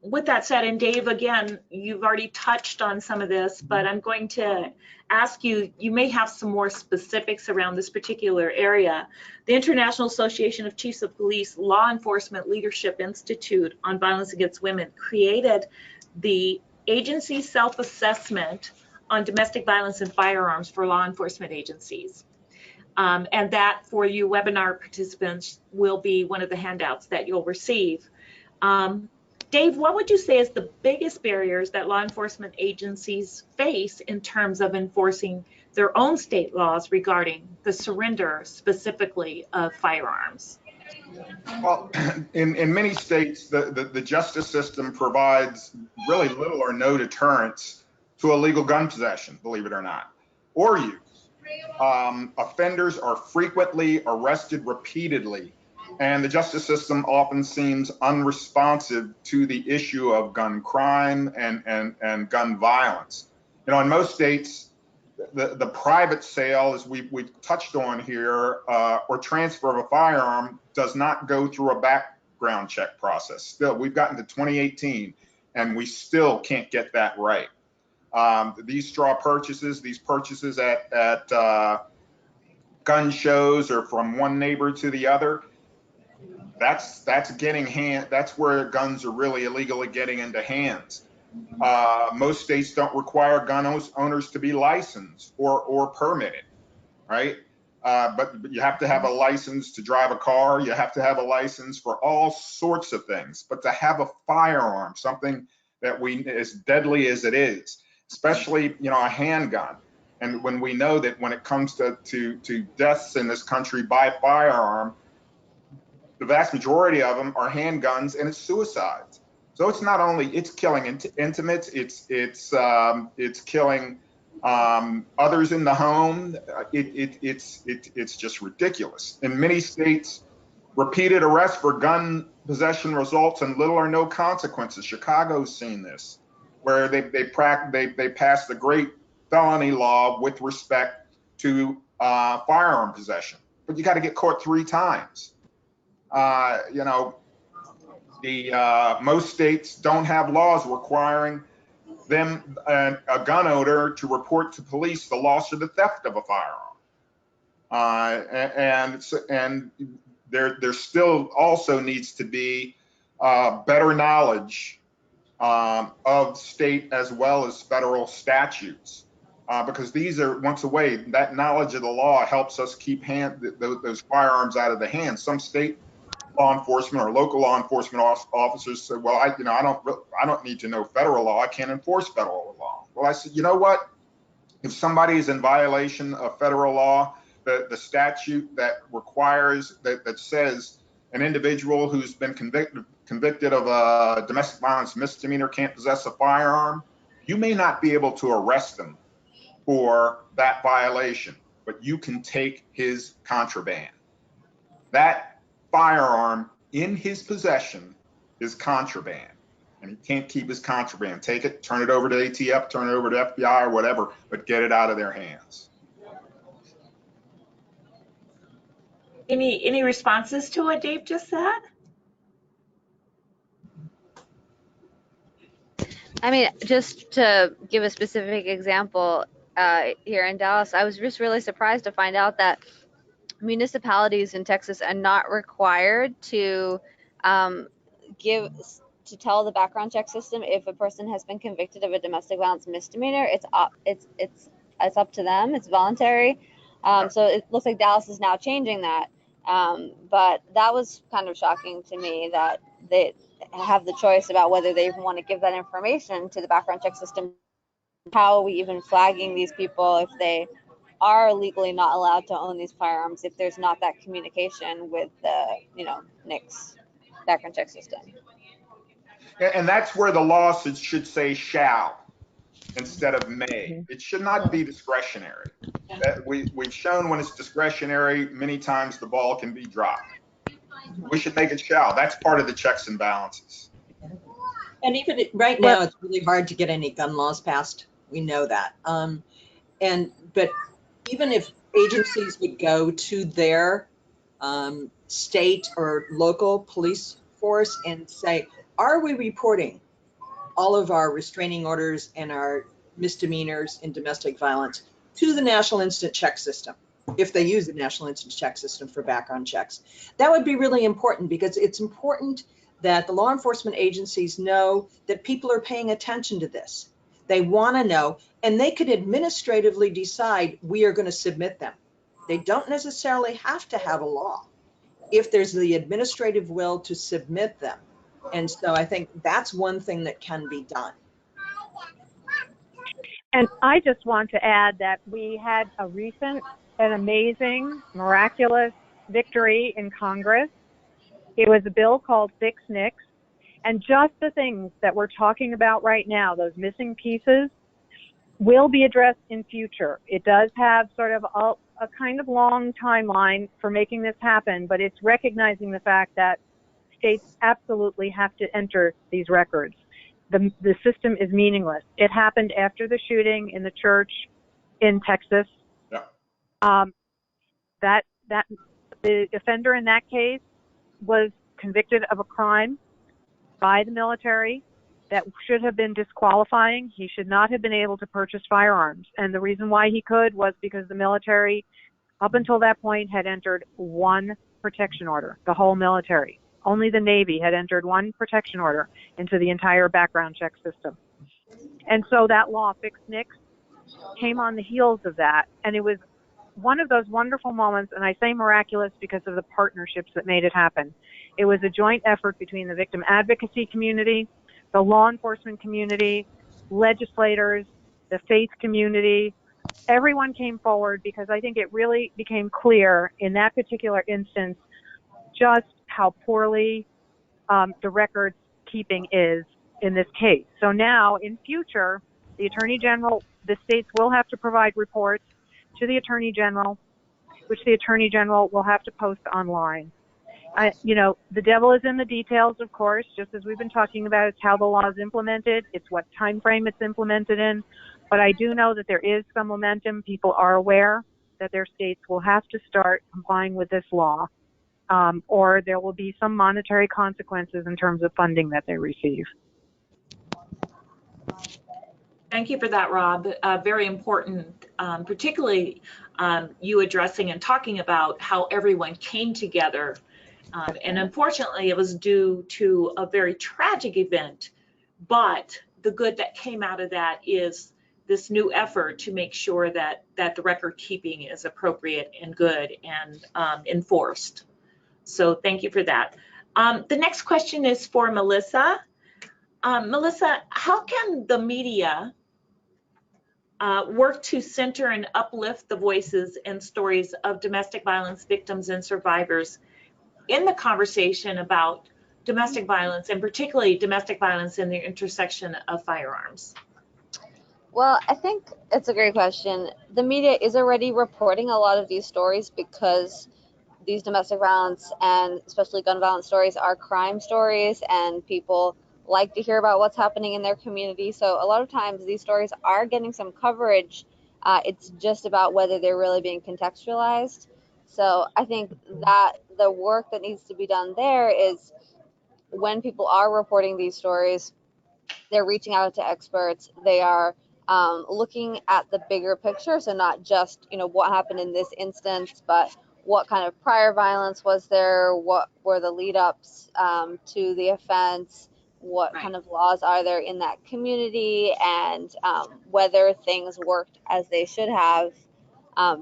S2: With that said, and Dave, again, you've already touched on some of this, but I'm going to ask you, you may have some more specifics around this particular area. The International Association of Chiefs of Police Law Enforcement Leadership Institute on Violence Against Women created the agency self-assessment on domestic violence and firearms for law enforcement agencies. And that, for you webinar participants, will be one of the handouts that you'll receive. Dave, what would you say is the biggest barriers that law enforcement agencies face in terms of enforcing their own state laws regarding the surrender specifically of firearms?
S5: Well, in many states, the justice system provides really little or no deterrence to illegal gun possession, believe it or not, or use. Offenders are frequently arrested repeatedly, and the justice system often seems unresponsive to the issue of gun crime and gun violence. in most states, the private sale, as we've touched on here, or transfer of a firearm does not go through a background check process. Still, we've gotten to 2018 and we still can't get that right. These straw purchases, these purchases at gun shows or from one neighbor to the other, that's where guns are really illegally getting into hands. Most states don't require gun owners to be licensed or permitted, right? But you have to have a license to drive a car. You have to have a license for all sorts of things. But to have a firearm, something that as deadly as it is, especially a handgun, and when we know that when it comes to deaths in this country by firearm, the vast majority of them are handguns and it's suicides. So it's not only killing intimates, it's killing others in the home. It's just ridiculous. In many states, repeated arrests for gun possession results in little or no consequences. Chicago's seen this, where they passed the great felony law with respect to firearm possession, but you got to get caught 3 times. Most states don't have laws requiring them, a gun owner, to report to police the loss or the theft of a firearm. And there still also needs to be better knowledge of state as well as federal statutes, because these are, once away, that knowledge of the law helps us keep those firearms out of the hands. Some state law enforcement or local law enforcement officers say, well, I don't need to know federal law. I can't enforce federal law. Well, I said, you know what? If somebody is in violation of federal law, the statute that requires, that says an individual who's been convicted of a domestic violence misdemeanor can't possess a firearm, you may not be able to arrest them for that violation, but you can take his contraband. That firearm in his possession is contraband, and he can't keep his contraband. Take it, turn it over to ATF, turn it over to FBI or whatever, but get it out of their hands.
S2: Any responses to what Dave just said?
S4: I mean, just to give a specific example, here in Dallas, I was just really surprised to find out that municipalities in Texas are not required to tell the background check system if a person has been convicted of a domestic violence misdemeanor. It's up to them. It's voluntary. So it looks like Dallas is now changing that. But that was kind of shocking to me that they have the choice about whether they even want to give that information to the background check system. How are we even flagging these people if they are legally not allowed to own these firearms, if there's not that communication with the, NICS background check system?
S5: And that's where the law should say shall instead of may. It should not be discretionary. We've shown when it's discretionary, many times the ball can be dropped. We should make it shall. That's part of the checks and balances.
S6: And even right now, it's really hard to get any gun laws passed. We know that. But even if agencies would go to their state or local police force and say, are we reporting all of our restraining orders and our misdemeanors in domestic violence to the National Instant Check System, if they use the National Instant Check System for background checks? That would be really important, because it's important that the law enforcement agencies know that people are paying attention to this. They want to know, and they could administratively decide we are going to submit them. They don't necessarily have to have a law if there's the administrative will to submit them. And so I think that's one thing that can be done.
S3: And I just want to add that we had a recent and amazing, miraculous victory in Congress. It was a bill called Fix NICS. And just the things that we're talking about right now, those missing pieces, will be addressed in future. It does have sort of a kind of long timeline for making this happen, but it's recognizing the fact that states absolutely have to enter these records. the system is meaningless. It happened after the shooting in the church in Texas.
S5: Yeah.
S3: That the offender in that case was convicted of a crime by the military that should have been disqualifying. He should not have been able to purchase firearms. And the reason why he could was because the military, up until that point, had entered one protection order, the whole military. Only the Navy had entered one protection order into the entire background check system. And so that law, Fixed NICS, came on the heels of that. And it was one of those wonderful moments, and I say miraculous because of the partnerships that made it happen. It was a joint effort between the victim advocacy community, the law enforcement community, legislators, the faith community. Everyone came forward because I think it really became clear in that particular instance just how poorly the record keeping is in this case. So now, in future, the Attorney General, the states will have to provide reports to the Attorney General, which the Attorney General will have to post online. The devil is in the details, of course, just as we've been talking about. It's how the law is implemented. It's what time frame it's implemented in. But I do know that there is some momentum. People are aware that their states will have to start complying with this law, or there will be some monetary consequences in terms of funding that they receive.
S2: Thank you for that, Rob. Very important, particularly you addressing and talking about how everyone came together. And unfortunately, it was due to a very tragic event. But the good that came out of that is this new effort to make sure that the record keeping is appropriate and good and enforced. So thank you for that. The next question is for Melissa. Melissa, how can the media work to center and uplift the voices and stories of domestic violence victims and survivors in the conversation about domestic violence, and particularly domestic violence in the intersection of firearms?
S4: Well, I think it's a great question. The media is already reporting a lot of these stories because these domestic violence and especially gun violence stories are crime stories, and people like to hear about what's happening in their community. So a lot of times these stories are getting some coverage. It's just about whether they're really being contextualized. So I think that the work that needs to be done there is when people are reporting these stories, they're reaching out to experts. They are looking at the bigger picture. So not just, what happened in this instance, but what kind of prior violence was there? What were the lead ups to the offense? What kind of laws are there in that community, and whether things worked as they should have.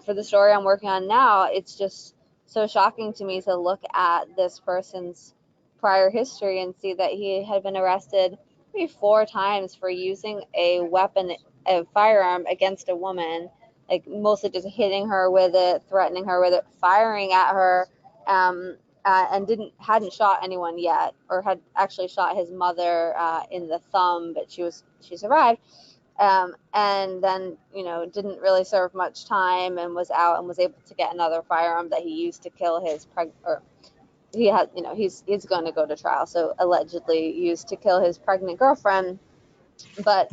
S4: For the story I'm working on now, it's just so shocking to me to look at this person's prior history and see that he had been arrested maybe 4 times for using a weapon, a firearm against a woman, like mostly just hitting her with it, threatening her with it, firing at her, and hadn't shot anyone yet, or had actually shot his mother in the thumb, but she survived. And then, didn't really serve much time and was out and was able to get another firearm that he used to kill his he's going to go to trial. So allegedly used to kill his pregnant girlfriend. But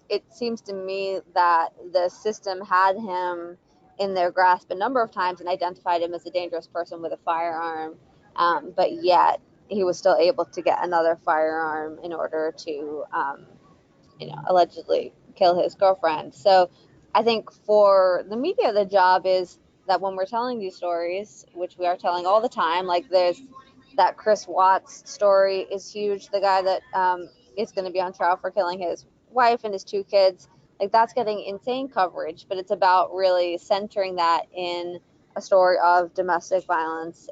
S4: it seems to me that the system had him in their grasp a number of times and identified him as a dangerous person with a firearm. But yet he was still able to get another firearm in order to, allegedly kill his girlfriend. So I think for the media, the job is that when we're telling these stories, which we are telling all the time, like there's that Chris Watts story is huge. The guy that is going to be on trial for killing his wife and his 2 kids, like that's getting insane coverage, but it's about really centering that in a story of domestic violence.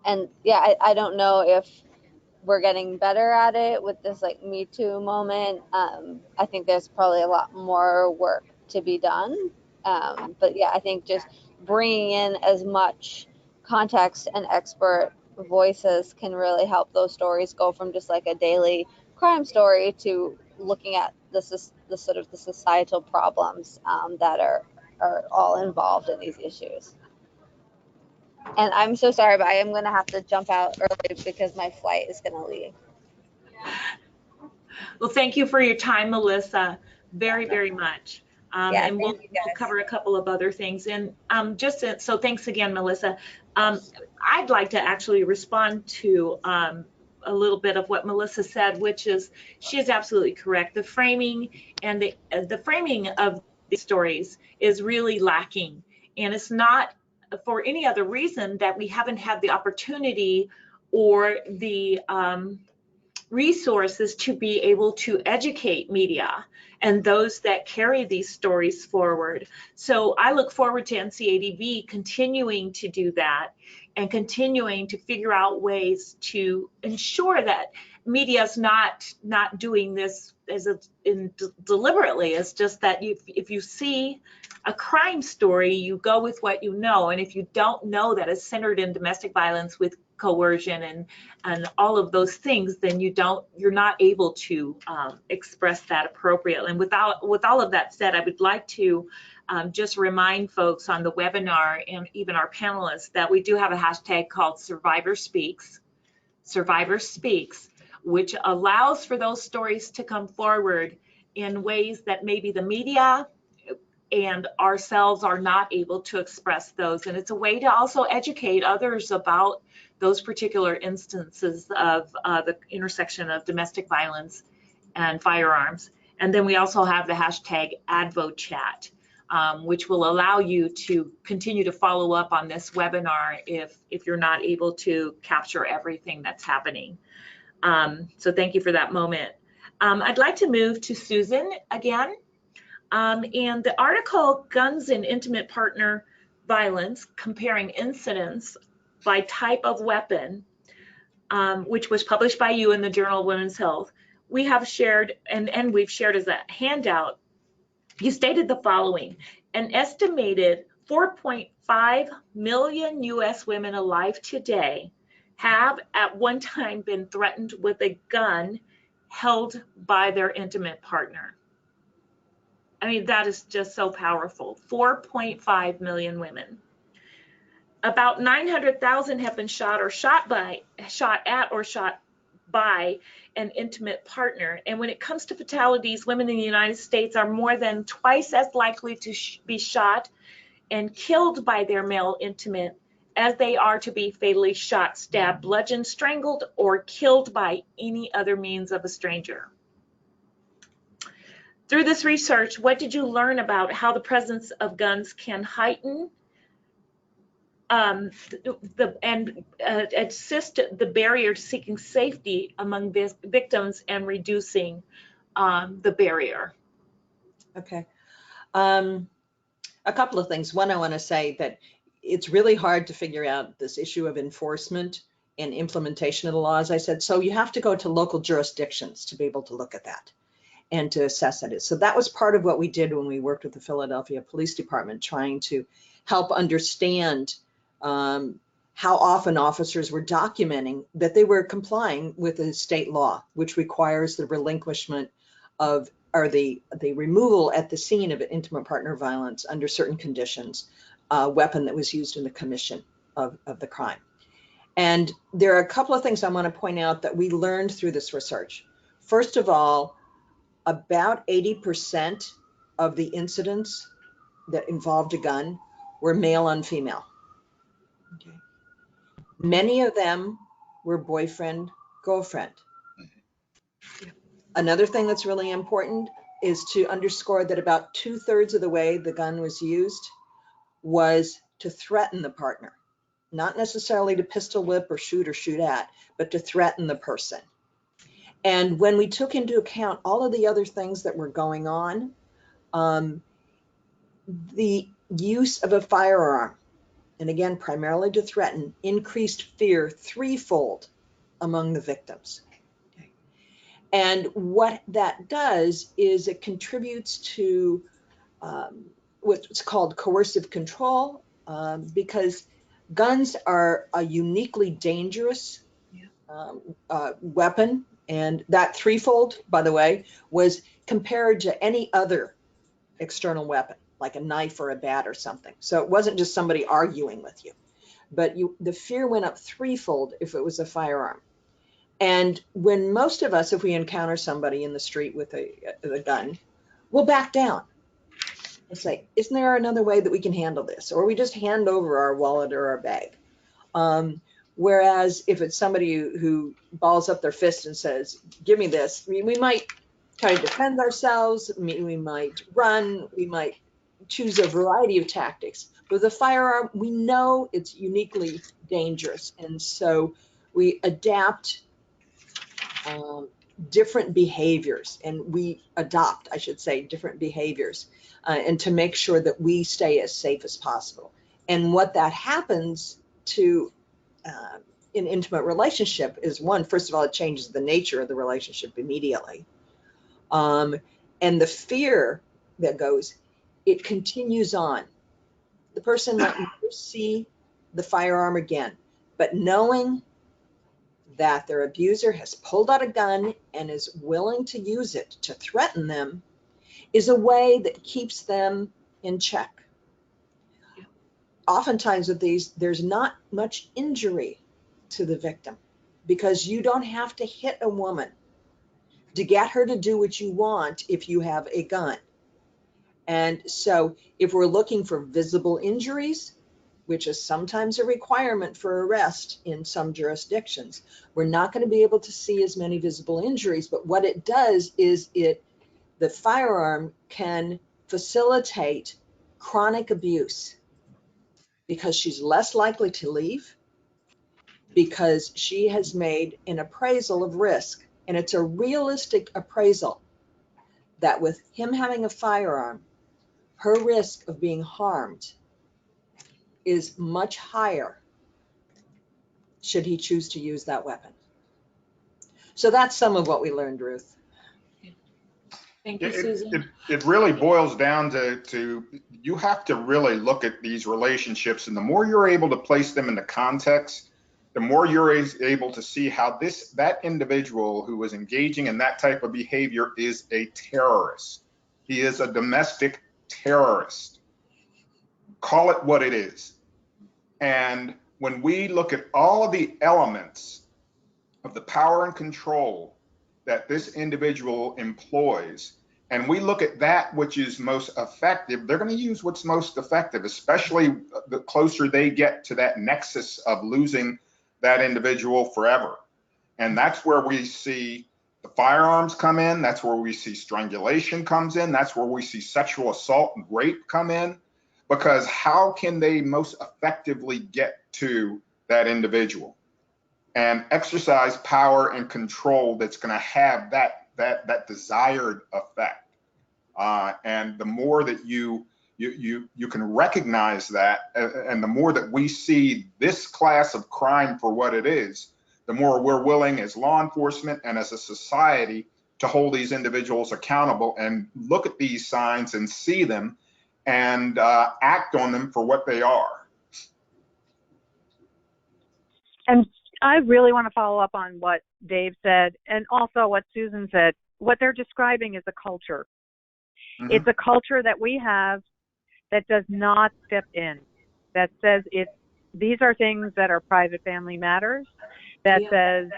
S4: And yeah, I don't know if we're getting better at it with this like Me Too moment. I think there's probably a lot more work to be done. But yeah, I think just bringing in as much context and expert voices can really help those stories go from just like a daily crime story to looking at the sort of the societal problems that are all involved in these issues. And I'm so sorry, but I am going to have to jump out early because my flight is going to leave.
S2: Well, thank you for your time, Melissa, very, very much.
S4: Yeah,
S2: And we'll
S4: thank you, guys.
S2: cover a couple of other things. And so thanks again, Melissa. I'd like to actually respond to a little bit of what Melissa said, which is she is absolutely correct. The framing and the framing of these stories is really lacking. And it's not for any other reason that we haven't had the opportunity or the resources to be able to educate media and those that carry these stories forward. So I look forward to NCADV continuing to do that and continuing to figure out ways to ensure that media is not doing this deliberately. It's just that if you see a crime story, you go with what you know, and if you don't know that it's centered in domestic violence with coercion and all of those things, then you're not able to express that appropriately. And with all of that said, I would like to just remind folks on the webinar and even our panelists that we do have a hashtag called Survivor Speaks, which allows for those stories to come forward in ways that maybe the media and ourselves are not able to express those. And it's a way to also educate others about those particular instances of the intersection of domestic violence and firearms. And then we also have the hashtag AdvoChat, which will allow you to continue to follow up on this webinar if you're not able to capture everything that's happening. So thank you for that moment. I'd like to move to Susan again. And the article, Guns and Intimate Partner Violence, Comparing Incidents by Type of Weapon, which was published by you in the Journal of Women's Health, we have shared, and we've shared as a handout. You stated the following: an estimated 4.5 million U.S. women alive today have at one time been threatened with a gun held by their intimate partner. I mean, that is just so powerful. 4.5 million women. About 900,000 have been shot at or shot by an intimate partner. And when it comes to fatalities, women in the United States are more than twice as likely to be shot and killed by their male intimate as they are to be fatally shot, stabbed, bludgeoned, strangled, or killed by any other means of a stranger. Through this research, what did you learn about how the presence of guns can heighten and assist the barrier to seeking safety among victims and reducing the barrier?
S6: Okay. A couple of things. One, I want to say that it's really hard to figure out this issue of enforcement and implementation of the law, as I said. So you have to go to local jurisdictions to be able to look at that and to assess it. So that was part of what we did when we worked with the Philadelphia Police Department, trying to help understand how often officers were documenting that they were complying with the state law, which requires the relinquishment of, or the removal at the scene of intimate partner violence under certain conditions, weapon that was used in the commission of the crime. And there are a couple of things I want to point out that we learned through this research. First of all, about 80% of the incidents that involved a gun were male on female. Okay. Many of them were boyfriend, girlfriend. Another thing that's really important is to underscore that about 2/3 of the way the gun was used was to threaten the partner, not necessarily to pistol whip or shoot at, but to threaten the person. And when we took into account all of the other things that were going on, the use of a firearm, and again, primarily to threaten, increased fear threefold among the victims. Okay. And what that does is it contributes to what's called coercive control, because guns are a uniquely dangerous weapon. And that threefold, by the way, was compared to any other external weapon, like a knife or a bat or something. So it wasn't just somebody arguing with you, but the fear went up threefold if it was a firearm. And when most of us, if we encounter somebody in the street with a gun, we'll back down and say, isn't there another way that we can handle this? Or we just hand over our wallet or our bag. Whereas if it's somebody who balls up their fist and says, give me this, we might try to defend ourselves, we might run, we might choose a variety of tactics. With a firearm, we know it's uniquely dangerous. And so we adapt different behaviors, and we adopt, I should say, different behaviors, and to make sure that we stay as safe as possible. And what that happens to an intimate relationship is, one, first of all, it changes the nature of the relationship immediately. And the fear that goes, it continues on. The person might never see the firearm again, but knowing that their abuser has pulled out a gun and is willing to use it to threaten them is a way that keeps them in check. Oftentimes with these, there's not much injury to the victim because you don't have to hit a woman to get her to do what you want if you have a gun. And so if we're looking for visible injuries, which is sometimes a requirement for arrest in some jurisdictions, we're not going to be able to see as many visible injuries. But what it does is the firearm can facilitate chronic abuse because she's less likely to leave, because she has made an appraisal of risk. And it's a realistic appraisal that with him having a firearm, her risk of being harmed is much higher should he choose to use that weapon. So that's some of what we learned, Ruth.
S2: Thank you, Susan.
S5: It really boils down to you have to really look at these relationships, and the more you're able to place them into context, the more you're able to see how that individual who is engaging in that type of behavior is a terrorist. He is a domestic terrorist. Call it what it is. And when we look at all of the elements of the power and control that this individual employs, and we look at that which is most effective, they're going to use what's most effective, especially the closer they get to that nexus of losing that individual forever. And that's where we see the firearms come in. That's where we see strangulation comes in. That's where we see sexual assault and rape come in. Because how can they most effectively get to that individual and exercise power and control that's going to have that desired effect? And the more that you can recognize that, and the more that we see this class of crime for what it is, the more we're willing as law enforcement and as a society to hold these individuals accountable and look at these signs and see them and act on them for what they are.
S3: And I really want to follow up on what Dave said and also what Susan said. What they're describing is a culture. Mm-hmm. It's a culture that we have that does not step in, that says these are things that are private family matters, that says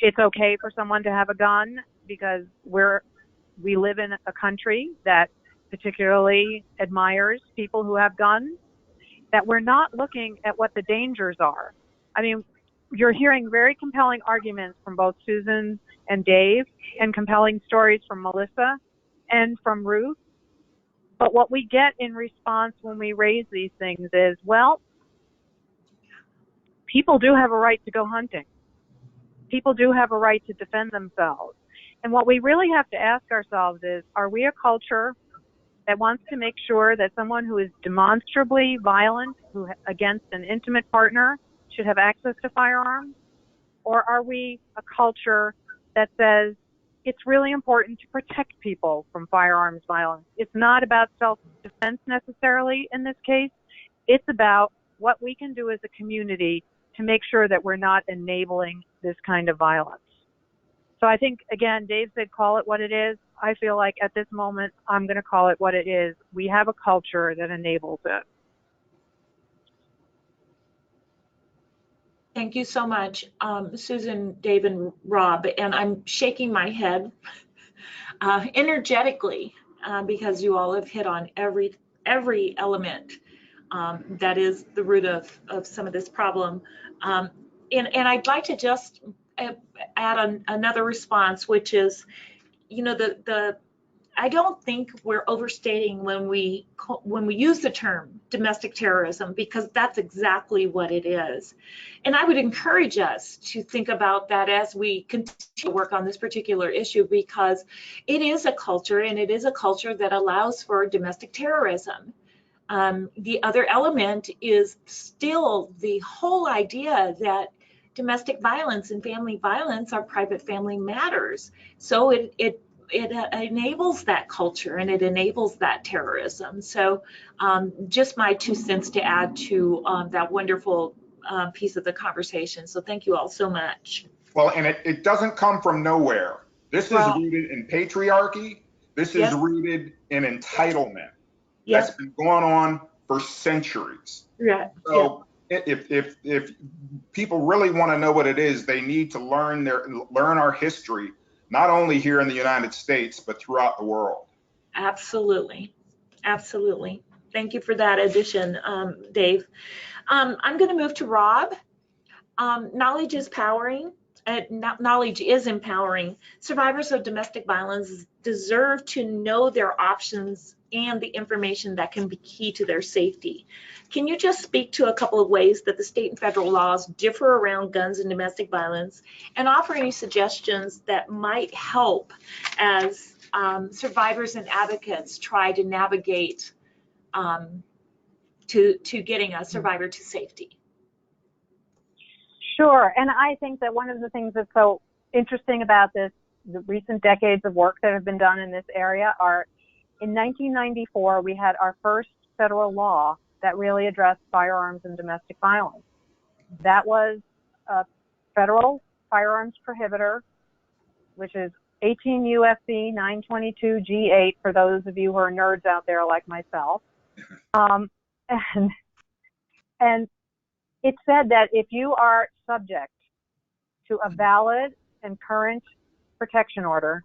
S3: it's okay for someone to have a gun because we live in a country that particularly admires people who have guns, that we're not looking at what the dangers are. I mean, you're hearing very compelling arguments from both Susan and Dave, and compelling stories from Melissa and from Ruth. But what we get in response when we raise these things is, well, people do have a right to go hunting. People do have a right to defend themselves. And what we really have to ask ourselves is, are we a culture that wants to make sure that someone who is demonstrably violent against an intimate partner should have access to firearms? Or are we a culture that says it's really important to protect people from firearms violence? It's not about self-defense necessarily in this case. It's about what we can do as a community to make sure that we're not enabling this kind of violence. So I think, again, Dave said call it what it is. I feel like at this moment, I'm going to call it what it is. We have a culture that enables it.
S2: Thank you so much, Susan, Dave, and Rob. And I'm shaking my head energetically because you all have hit on every element that is the root of some of this problem. And I'd like to just add another response, which is, you know, I don't think we're overstating when we use the term domestic terrorism, because that's exactly what it is. And I would encourage us to think about that as we continue to work on this particular issue, because it is a culture, and it is a culture that allows for domestic terrorism. The other element is still the whole idea that domestic violence and family violence are private family matters. So it enables that culture, and it enables that terrorism. So just my 2 cents to add to that wonderful piece of the conversation. So thank you all so much.
S5: Well, and it doesn't come from nowhere. This is rooted in patriarchy. This is rooted in entitlement. That's been going on for centuries.
S2: Yeah.
S5: So if people really want to know what it is, they need to learn our history, not only here in the United States, but throughout the world.
S2: Absolutely. Absolutely. Thank you for that addition, Dave. I'm going to move to Rob. Knowledge is powering. Knowledge is empowering. Survivors of domestic violence deserve to know their options and the information that can be key to their safety. Can you just speak to a couple of ways that the state and federal laws differ around guns and domestic violence, and offer any suggestions that might help as survivors and advocates try to navigate to getting a survivor to safety?
S3: Sure, and I think that one of the things that's so interesting about the recent decades of work that have been done in this area are, in 1994, we had our first federal law that really addressed firearms and domestic violence. That was a federal firearms prohibitor, which is 18 U.S.C. 922 G8 for those of you who are nerds out there like myself. And it said that if you are subject to a valid and current protection order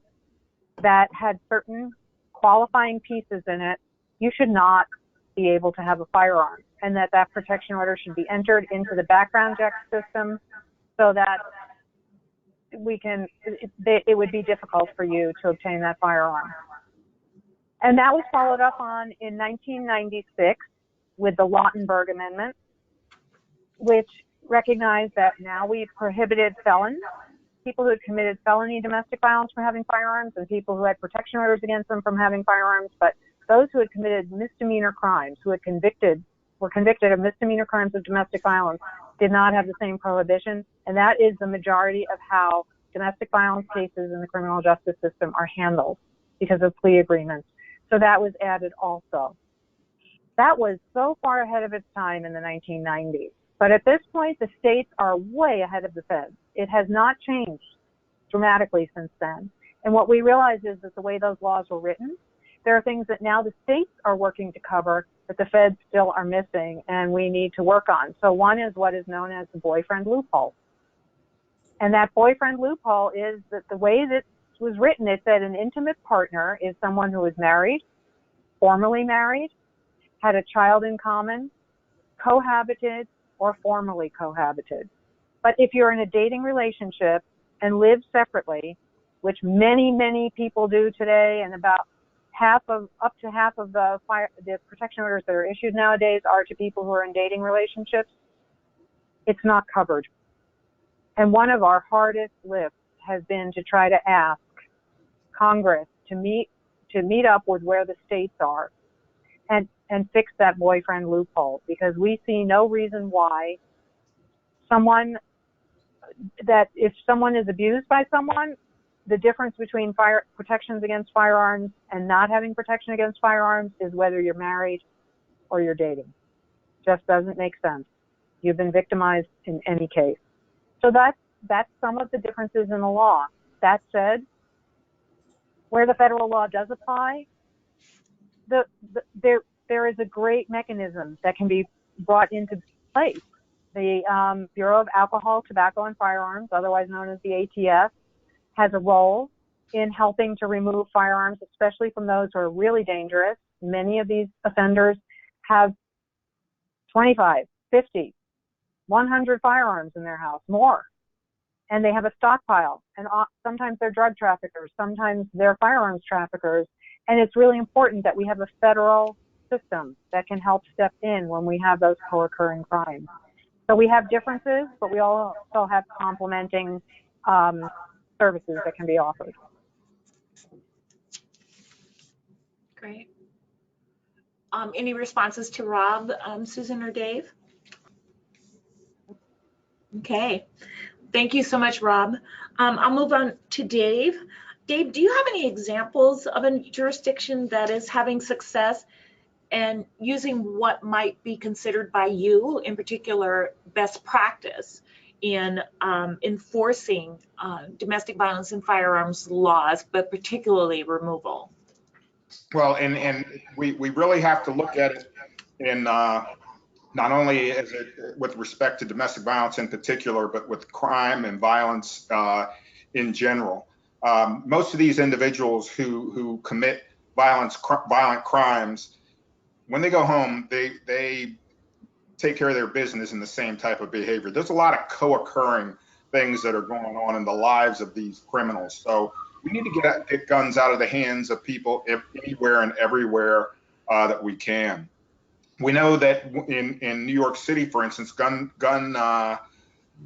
S3: that had certain qualifying pieces in it, you should not be able to have a firearm, and that protection order should be entered into the background check system so that it would be difficult for you to obtain that firearm. And that was followed up on in 1996 with the Lautenberg Amendment, which recognized that now we've prohibited felons, people who had committed felony domestic violence, from having firearms, and people who had protection orders against them from having firearms. But those who had committed misdemeanor crimes, who were convicted of misdemeanor crimes of domestic violence, did not have the same prohibition. And that is the majority of how domestic violence cases in the criminal justice system are handled, because of plea agreements. So that was added also. That was so far ahead of its time in the 1990s. But at this point, the states are way ahead of the feds. It has not changed dramatically since then. And what we realize is that the way those laws were written, there are things that now the states are working to cover that the feds still are missing and we need to work on. So one is what is known as the boyfriend loophole. And that boyfriend loophole is that the way that it was written, it said an intimate partner is someone who is married, formally married, had a child in common, cohabited, or formally cohabited. But if you're in a dating relationship and live separately, which many, many people do today, and about up to half of the protection orders that are issued nowadays are to people who are in dating relationships, it's not covered. And one of our hardest lifts has been to try to ask Congress to meet up with where the states are and fix that boyfriend loophole, because we see no reason why if someone is abused by someone, the difference between protections against firearms and not having protection against firearms is whether you're married or you're dating. Just doesn't make sense. You've been victimized in any case. So that's some of the differences in the law. That said, where the federal law does apply, there is a great mechanism that can be brought into place The Bureau of Alcohol, Tobacco, and Firearms, otherwise known as the ATF, has a role in helping to remove firearms, especially from those who are really dangerous. Many of these offenders have 25, 50, 100 firearms in their house, more. And they have a stockpile. And sometimes they're drug traffickers, sometimes they're firearms traffickers. And it's really important that we have a federal system that can help step in when we have those co-occurring crimes. So we have differences, but we also have complementing services that can be offered.
S2: Great. Any responses to Rob, Susan, or Dave? Okay. Thank you so much, Rob. I'll move on to Dave. Dave, do you have any examples of a jurisdiction that is having success and using what might be considered by you, in particular, best practice in enforcing domestic violence and firearms laws, but particularly removal?
S5: Well, and we really have to look at it in not only with respect to domestic violence in particular, but with crime and violence in general. Most of these individuals who commit violent crimes, when they go home, they take care of their business in the same type of behavior. There's a lot of co-occurring things that are going on in the lives of these criminals. So we need to get guns out of the hands of people anywhere and everywhere that we can. We know that in New York City, for instance, gun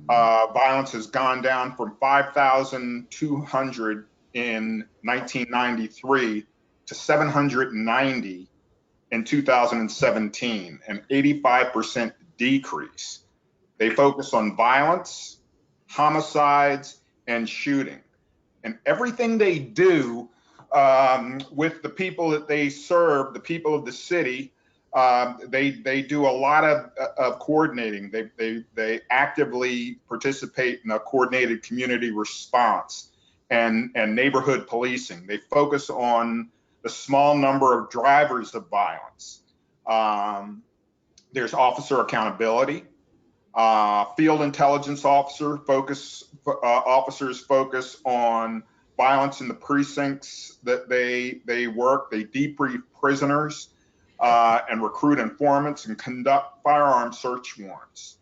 S5: violence has gone down from 5,200 in 1993 to 790 in 2017, an 85% decrease. They focus on violence, homicides, and shooting. And everything they do with the people that they serve, the people of the city, they do a lot of coordinating. They actively participate in a coordinated community response and neighborhood policing. They focus on the small number of drivers of violence. There's officer accountability. Field intelligence officers focus on violence in the precincts that they work. They debrief prisoners and recruit informants and conduct firearm search warrants.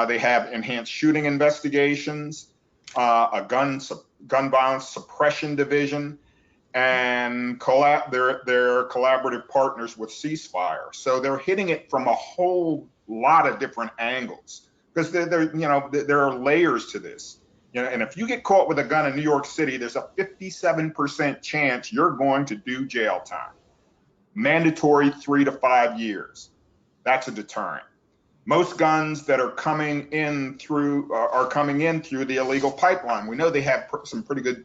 S5: They have enhanced shooting investigations, a gun violence suppression division, and they're collaborative partners with Ceasefire. So they're hitting it from a whole lot of different angles because there are layers to this. And if you get caught with a gun in New York City, there's a 57% chance you're going to do jail time. Mandatory 3 to 5 years. That's a deterrent. Most guns that are coming in through the illegal pipeline. We know they have some pretty good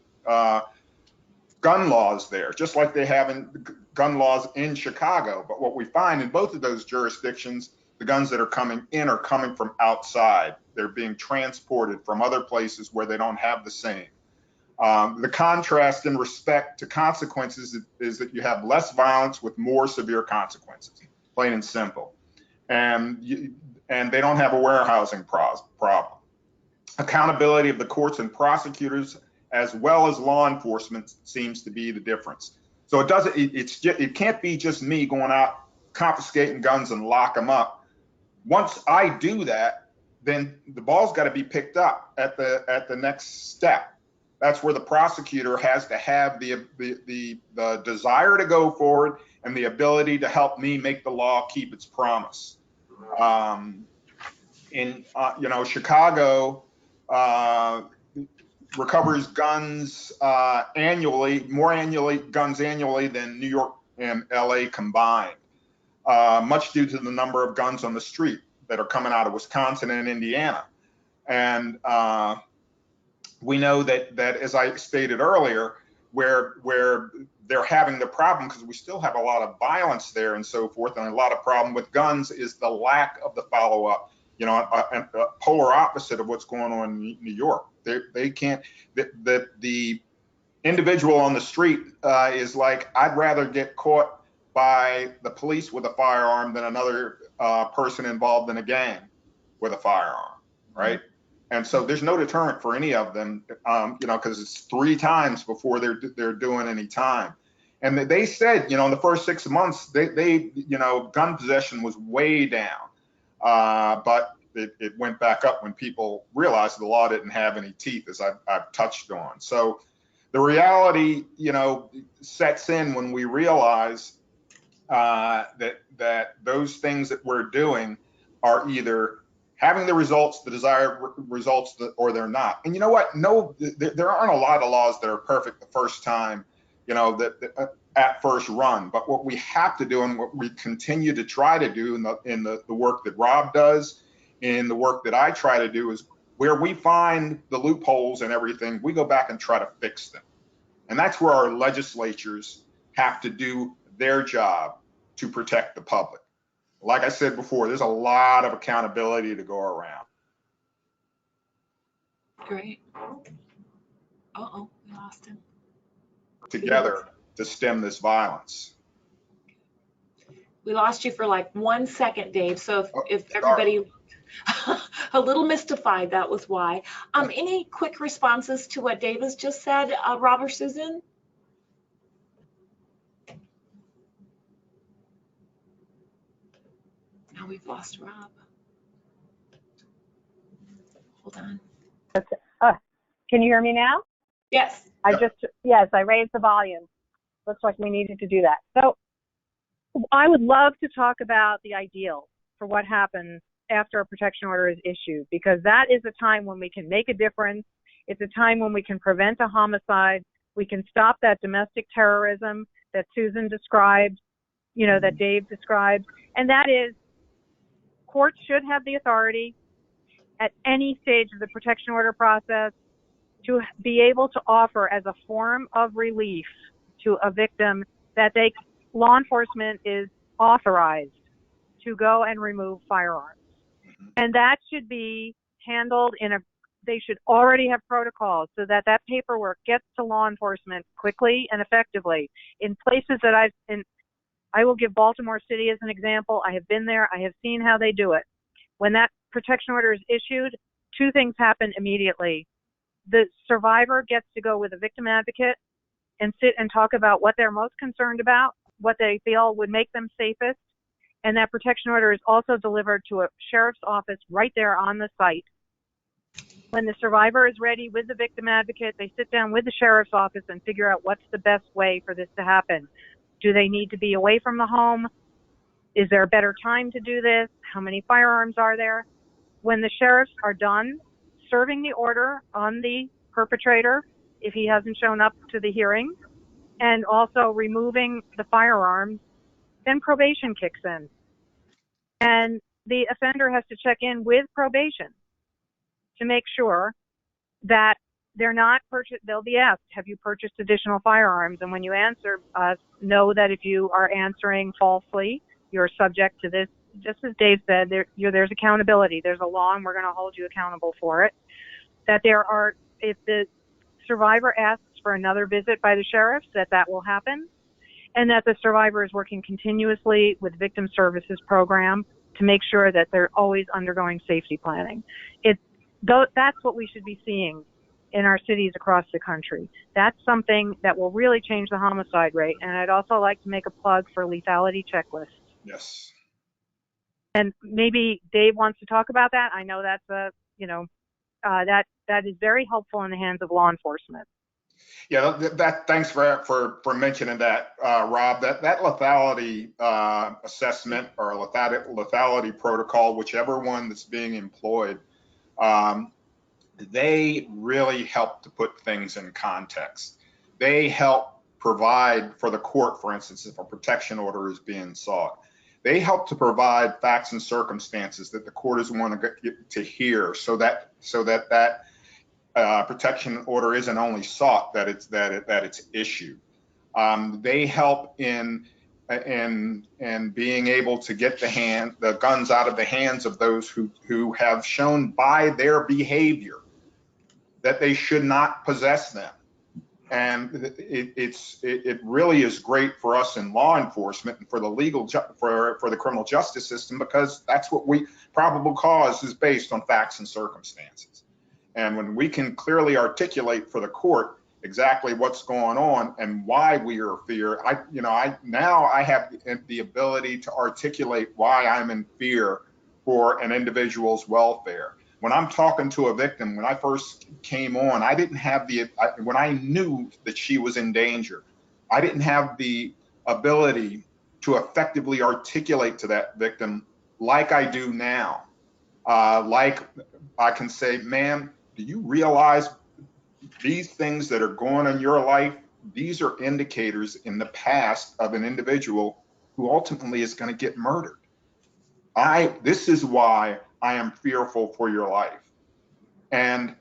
S5: gun laws there, just like they have gun laws in Chicago. But what we find in both of those jurisdictions, the guns that are coming in are coming from outside. They're being transported from other places where they don't have the same. The contrast in respect to consequences is that you have less violence with more severe consequences, plain and simple. And they don't have a warehousing problem. Accountability of the courts and prosecutors as well as law enforcement seems to be the difference. So it can't be just me going out confiscating guns and lock them up. Once I do that, then the ball's got to be picked up at the next step. That's where the prosecutor has to have the desire to go forward and the ability to help me make the law keep its promise. Chicago recovers guns more guns annually than New York and LA combined, much due to the number of guns on the street that are coming out of Wisconsin and Indiana. And we know that as I stated earlier, where they're having the problem, because we still have a lot of violence there and so forth, and a lot of problem with guns is the lack of the follow-up, a polar opposite of what's going on in New York. They can't, the individual on the street is like, I'd rather get caught by the police with a firearm than another person involved in a gang. with a firearm, right? And so there's no deterrent for any of them, you know, because it's 3 times before they're doing any time. And they said, you know, in the first 6 months, they you know, gun possession was way down, but it went back up when people realized the law didn't have any teeth, as I've touched on. So the reality, you know, sets in when we realize that those things that we're doing are either having the results, the desired results, or they're not. And you know what? No, there aren't a lot of laws that are perfect the first time, you know, that at first run. But what we have to do, and what we continue to try to do in the work that Rob does, in the work that I try to do, is where we find the loopholes and everything, we go back and try to fix them. And that's where our legislatures have to do their job to protect the public. Like I said before, there's a lot of accountability to go around.
S2: Great. Uh-oh, we lost him.
S5: Together to stem this violence.
S2: We lost you for like 1 second, Dave. So if
S5: sorry.
S2: everybody a little mystified, that was why. Any quick responses to what Dave has just said, Rob or Susan? Now we've lost Rob. Hold on.
S3: Can you hear me now?
S2: Yes.
S3: Yes, I raised the volume. Looks like we needed to do that. So I would love to talk about the ideal for what happens after a protection order is issued, because that is a time when we can make a difference. It's a time when we can prevent a homicide. We can stop that domestic terrorism that Susan described, you know, that Dave described. And that is, courts should have the authority at any stage of the protection order process to be able to offer as a form of relief to a victim that law enforcement is authorized to go and remove firearms. And that should be handled they should already have protocols so that that paperwork gets to law enforcement quickly and effectively. In places that I will give Baltimore City as an example. I have been there. I have seen how they do it. When that protection order is issued, 2 things happen immediately. The survivor gets to go with a victim advocate and sit and talk about what they're most concerned about, what they feel would make them safest. And that protection order is also delivered to a sheriff's office right there on the site. When the survivor is ready with the victim advocate, they sit down with the sheriff's office and figure out what's the best way for this to happen. Do they need to be away from the home? Is there a better time to do this? How many firearms are there? When the sheriffs are done serving the order on the perpetrator, if he hasn't shown up to the hearing, and also removing the firearms, then probation kicks in. And the offender has to check in with probation to make sure that they'll be asked, have you purchased additional firearms? And when you answer, know that if you are answering falsely, you're subject to this. Just as Dave said, there's accountability. There's a law, and we're going to hold you accountable for it. That if the survivor asks for another visit by the sheriffs, that will happen. And that the survivor is working continuously with Victim Services Program to make sure that they're always undergoing safety planning. That's what we should be seeing in our cities across the country. That's something that will really change the homicide rate. And I'd also like to make a plug for lethality checklists.
S5: Yes.
S3: And maybe Dave wants to talk about that. I know that's that is very helpful in the hands of law enforcement.
S5: Yeah, thanks for mentioning that, Rob. That lethality assessment or lethality protocol, whichever one that's being employed, they really help to put things in context. They help provide for the court, for instance, if a protection order is being sought. They help to provide facts and circumstances that the court is want to get to hear, so that protection order isn't only sought, that it's issued. They help in being able to get the guns out of the hands of those who have shown by their behavior that they should not possess them. And it really is great for us in law enforcement and for the for the criminal justice system, because that's what probable cause is based on facts and circumstances. And when we can clearly articulate for the court exactly what's going on and why we are in fear, now I have the ability to articulate why I'm in fear for an individual's welfare. When I'm talking to a victim, when I first came on, I didn't have when I knew that she was in danger, I didn't have the ability to effectively articulate to that victim like I do now. Like I can say, ma'am, do you realize these things that are going on in your life? These are indicators in the past of an individual who ultimately is going to get murdered. This is why I am fearful for your life. And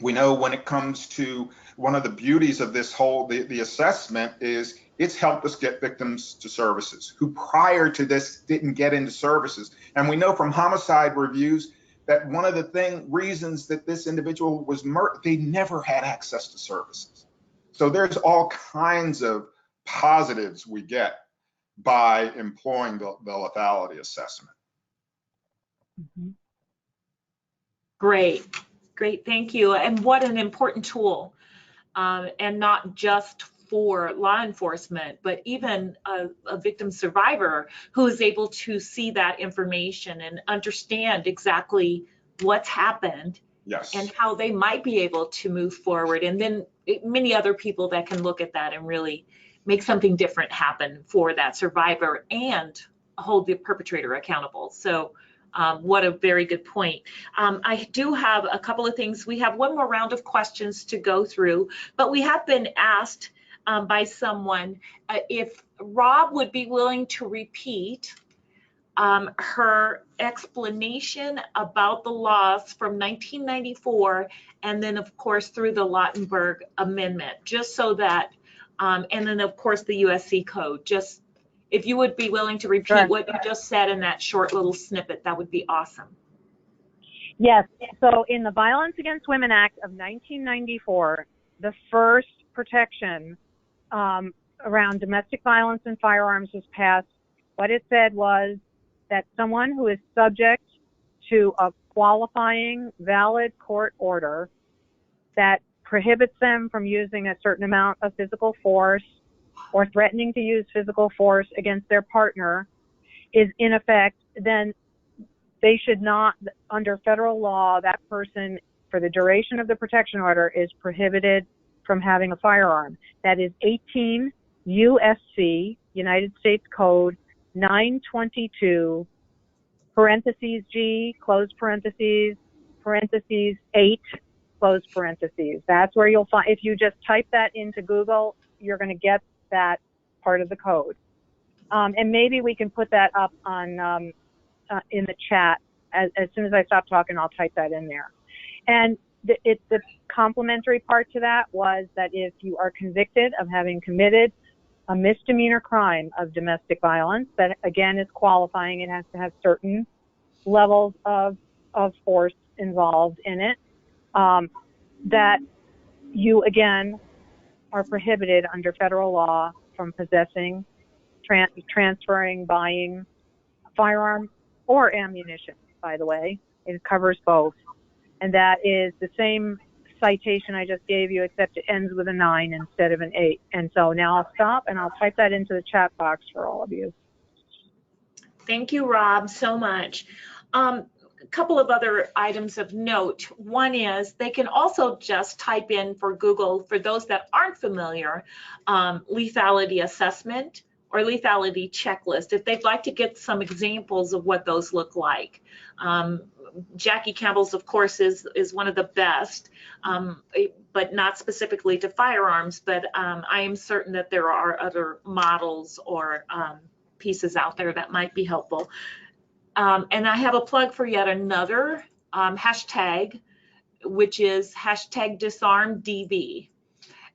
S5: we know when it comes to one of the beauties of this whole, the assessment is it's helped us get victims to services who prior to this didn't get into services. And we know from homicide reviews that one of the reasons that this individual was murdered, they never had access to services. So there's all kinds of positives we get by employing the lethality assessment.
S3: Mm-hmm.
S2: Great, thank you. And what an important tool, and not just for law enforcement, but even a victim survivor who is able to see that information and understand exactly what's happened.
S5: Yes.
S2: And how they might be able to move forward. And then many other people that can look at that and really make something different happen for that survivor and hold the perpetrator accountable. So what a very good point. I do have a couple of things. We have one more round of questions to go through, but we have been asked by someone if Rob would be willing to repeat her explanation about the laws from 1994, and then of course through the Lautenberg Amendment, just so that, and then of course the USC code. Just if you would be willing to repeat
S3: Sure.
S2: what you just said in that short little snippet, that would be awesome.
S3: Yes. So in the Violence Against Women Act of 1994, the first protection around domestic violence and firearms was passed. What it said was that someone who is subject to a qualifying valid court order that prohibits them from using a certain amount of physical force or threatening to use physical force against their partner is in effect, then they should not, under federal law, that person for the duration of the protection order is prohibited from having a firearm. That is 18 USC, United States Code 922, parentheses G, close parentheses, parentheses 8, close parentheses. That's where you'll find, if you just type that into Google, you're going to get that part of the code. And maybe we can put that up on in the chat. As soon as I stop talking, I'll type that in there. And the complementary part to that was that if you are convicted of having committed a misdemeanor crime of domestic violence, that again is qualifying, it has to have certain levels of force involved in it, that you again are prohibited under federal law from possessing, transferring, buying a firearm or ammunition, by the way. It covers both. And that is the same citation I just gave you, except it ends with a 9 instead of an 8. And so now I'll stop and I'll type that into the chat box for all of you.
S2: Thank you, Rob, so much. A couple of other items of note. One is they can also just type in for Google, for those that aren't familiar, lethality assessment or lethality checklist, if they'd like to get some examples of what those look like. Jackie Campbell's, of course, is one of the best, but not specifically to firearms, but I am certain that there are other models or pieces out there that might be helpful. And I have a plug for yet another hashtag, which is hashtag disarmdv.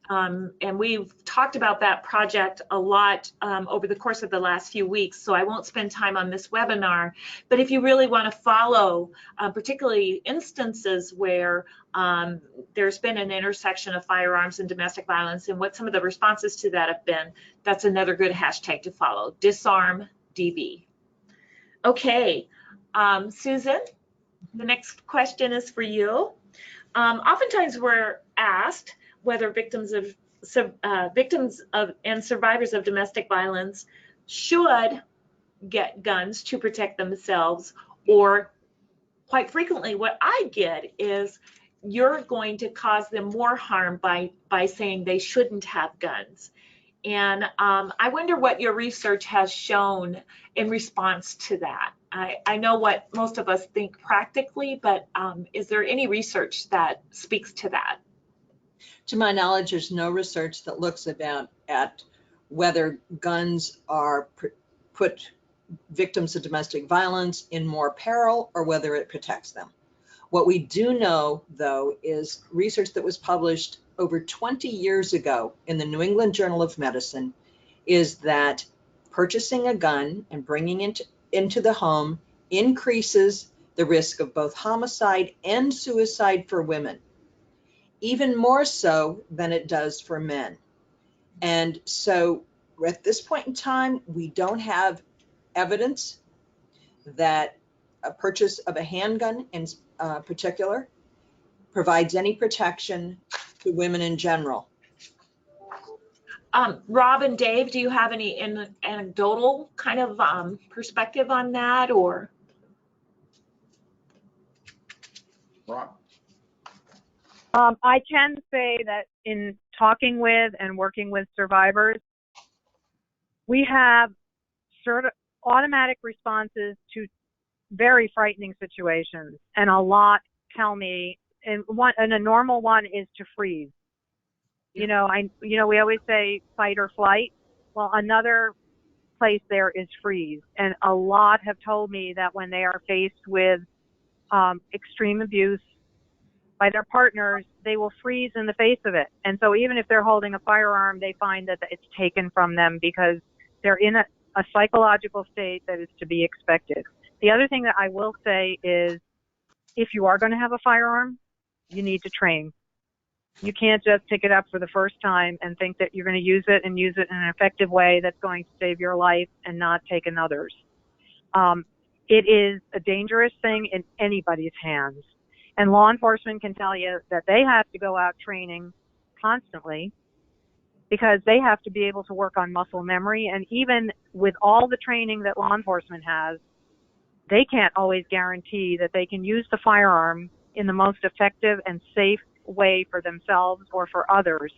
S2: And we've talked about that project a lot over the course of the last few weeks, so I won't spend time on this webinar. But if you really want to follow particularly instances where there's been an intersection of firearms and domestic violence and what some of the responses to that have been, that's another good hashtag to follow, DisarmDV. Okay, Susan, the next question is for you. Oftentimes we're asked whether victims of and survivors of domestic violence should get guns to protect themselves, or quite frequently what I get is you're going to cause them more harm by saying they shouldn't have guns. And I wonder what your research has shown in response to that. I know what most of us think practically, but is there any research that speaks to that?
S6: To my knowledge, there's no research that looks at whether guns put victims of domestic violence in more peril or whether it protects them. What we do know, though, is research that was published over 20 years ago in the New England Journal of Medicine is that purchasing a gun and bringing it into the home increases the risk of both homicide and suicide for women, even more so than it does for men. And so at this point in time, we don't have evidence that a purchase of a handgun in particular provides any protection to women in general.
S2: Rob and Dave, do you have any anecdotal kind of perspective on that, or?
S5: Rob?
S3: I can say that in talking with and working with survivors, we have sort of automatic responses to very frightening situations, and a lot tell me, and a normal one is to freeze. We always say fight or flight. Well, another place there is freeze, and a lot have told me that when they are faced with extreme abuse by their partners, they will freeze in the face of it. And so even if they're holding a firearm, they find that it's taken from them because they're in a psychological state that is to be expected. The other thing that I will say is, if you are going to have a firearm, you need to train. You can't just pick it up for the first time and think that you're going to use it in an effective way that's going to save your life and not take another's. It is a dangerous thing in anybody's hands. And law enforcement can tell you that they have to go out training constantly because they have to be able to work on muscle memory. And even with all the training that law enforcement has, they can't always guarantee that they can use the firearm in the most effective and safe way for themselves or for others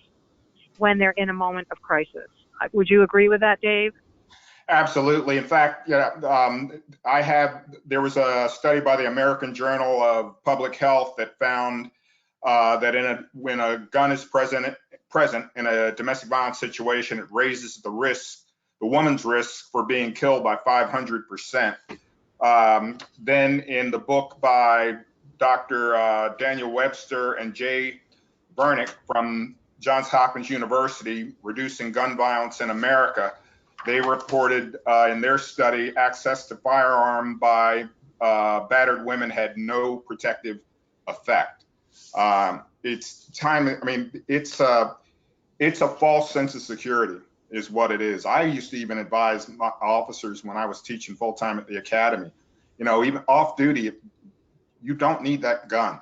S3: when they're in a moment of crisis. Would you agree with that, Dave?
S5: Absolutely. In fact, there was a study by the American Journal of Public Health that found that when a gun is present in a domestic violence situation, it raises the woman's risk for being killed by 500%. Then in the book by Dr. Daniel Webster and Jay Vernick from Johns Hopkins University, Reducing Gun Violence in America, they reported in their study access to firearm by battered women had no protective effect. It's a false sense of security is what it is. I used to even advise my officers when I was teaching full time at the academy, even off duty, you don't need that gun,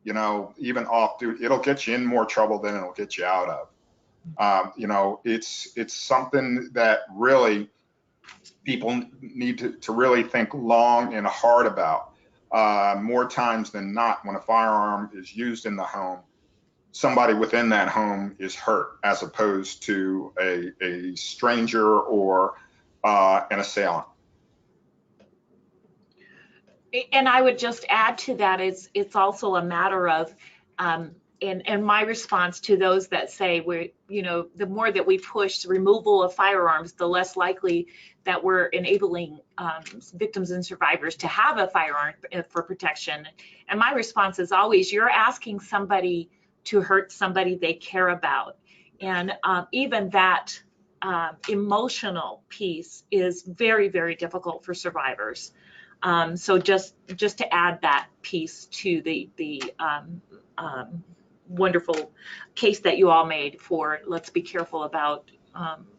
S5: even off duty, it'll get you in more trouble than it'll get you out of. It's something that really people need to really think long and hard about. More times than not, when a firearm is used in the home, somebody within that home is hurt as opposed to a stranger or an assailant.
S2: And I would just add to that, it's also a matter of, and my response to those that say the more that we push the removal of firearms, the less likely that we're enabling victims and survivors to have a firearm for protection. And my response is always, you're asking somebody to hurt somebody they care about. And even that emotional piece is very, very difficult for survivors. So just to add that piece to the wonderful case that you all made for let's be careful about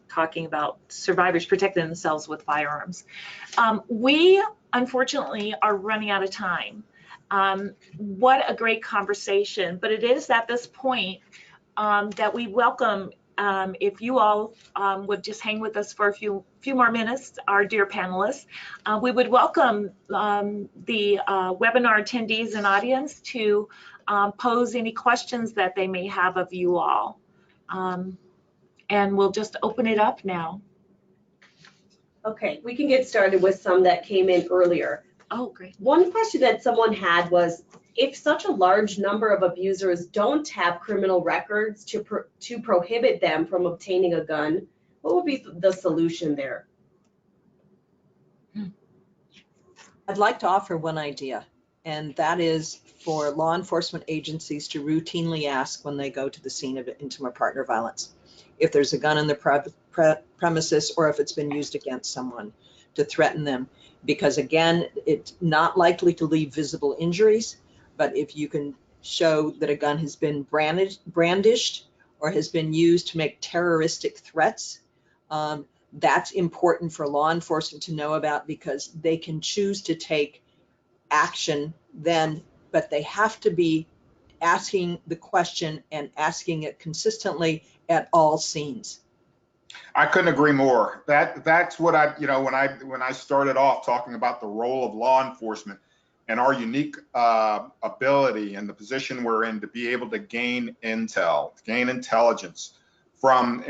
S2: talking about survivors protecting themselves with firearms. We unfortunately are running out of time. What a great conversation, but it is at this point that we welcome, if you all would just hang with us for a few more minutes, our dear panelists, we would welcome the webinar attendees and audience to pose any questions that they may have of you all. And we'll just open it up now.
S1: Okay, we can get started with some that came in earlier.
S2: Oh, great.
S1: One question that someone had was, if such a large number of abusers don't have criminal records to prohibit them from obtaining a gun, what would be the solution there?
S6: I'd like to offer one idea, and that is for law enforcement agencies to routinely ask when they go to the scene of intimate partner violence, if there's a gun in the premises or if it's been used against someone, to threaten them. Because again, it's not likely to leave visible injuries, but if you can show that a gun has been brandished or has been used to make terroristic threats, that's important for law enforcement to know about, because they can choose to take action then, but they have to be asking the question and asking it consistently at all scenes.
S5: I couldn't agree more. That's what I, when I started off talking about the role of law enforcement and our unique ability and the position we're in to be able to gain intelligence from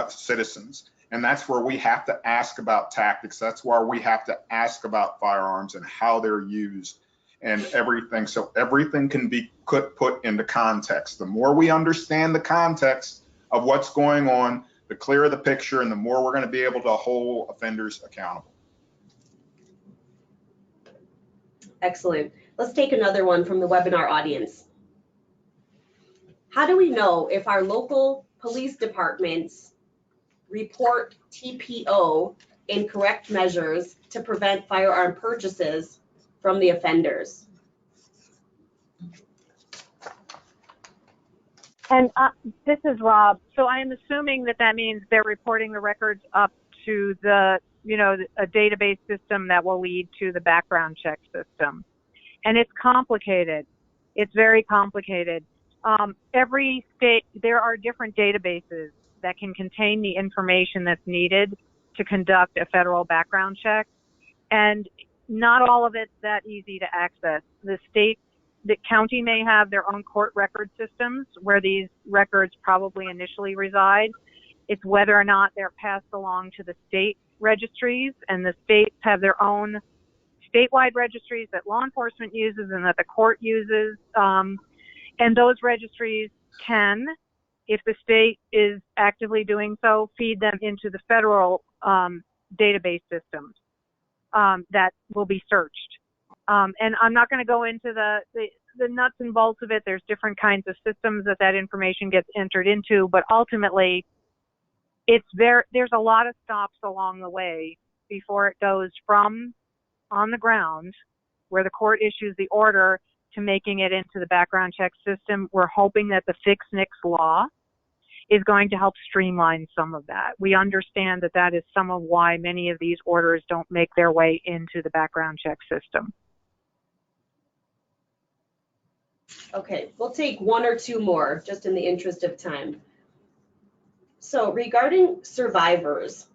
S5: citizens. And that's where we have to ask about tactics. That's where we have to ask about firearms and how they're used and everything. So everything can be put into context. The more we understand the context of what's going on, the clearer the picture and the more we're going to be able to hold offenders accountable.
S1: Excellent. Let's take another one from the webinar audience. How do we know if our local police departments report TPO in correct measures to prevent firearm purchases from the offenders?
S3: And this is Rob. So I am assuming that means they're reporting the records up to the, a database system that will lead to the background check system. And it's complicated. It's very complicated. Every state, there are different databases that can contain the information that's needed to conduct a federal background check. And not all of it's that easy to access. The county may have their own court record systems where these records probably initially reside. It's whether or not they're passed along to the state registries, and the states have their own statewide registries that law enforcement uses and that the court uses. And those registries can, if the state is actively doing so, feed them into the federal database systems that will be searched. And I'm not going to go into the nuts and bolts of it. There's different kinds of systems that information gets entered into, but ultimately there's a lot of stops along the way before it goes from on the ground where the court issues the order to making it into the background check system. We're hoping that the Fix-Nix law is going to help streamline some of that. We understand that is some of why many of these orders don't make their way into the background check system.
S1: Okay, we'll take one or two more just in the interest of time. So regarding survivors,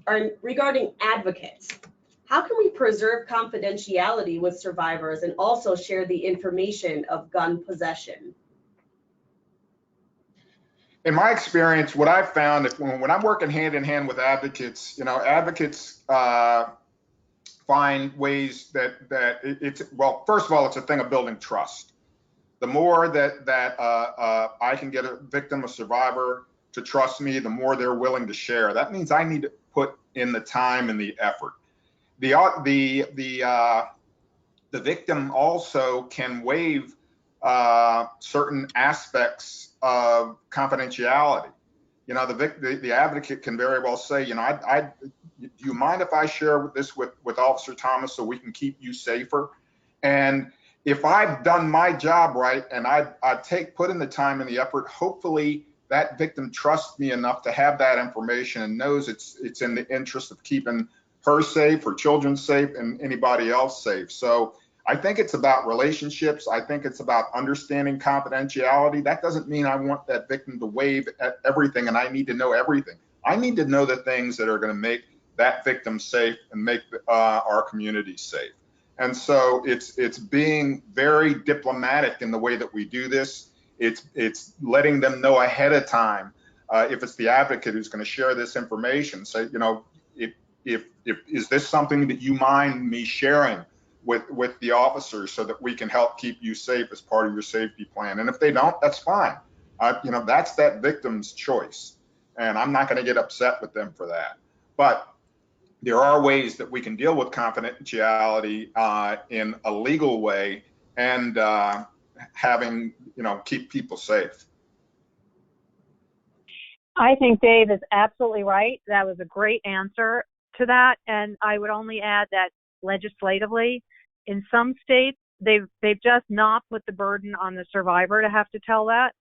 S1: or regarding advocates, how can we preserve confidentiality with survivors and also share the information of gun possession?
S5: In my experience, what I've found is when I'm working hand in hand with advocates, advocates find ways that well, first of all, it's a thing of building trust. The more that I can get a victim, a survivor, to trust me, the more they're willing to share. That means I need to put in the time and the effort. The victim also can waive certain aspects of confidentiality. You know, the advocate can very well say, you know, do you mind if I share this with Officer Thomas so we can keep you safer? And if I've done my job right and I put in the time and the effort, hopefully that victim trusts me enough to have that information and knows it's in the interest of keeping her safe, her children safe, and anybody else safe. So I think it's about relationships. I think it's about understanding confidentiality. That doesn't mean I want that victim to waive at everything and I need to know everything. I need to know the things that are going to make that victim safe and make our community safe. And so it's being very diplomatic in the way that we do this. It's letting them know ahead of time if it's the advocate who's going to share this information. Say, you know, if is this something that you mind me sharing with the officers so that we can help keep you safe as part of your safety plan? And if they don't, that's fine. You know, that's that victim's choice, and I'm not going to get upset with them for that. But there are ways that we can deal with confidentiality in a legal way and having, you know, keep people safe.
S3: I think Dave is absolutely right. That was a great answer to that. And I would only add that legislatively, in some states, they've just not put the burden on the survivor to have to tell that.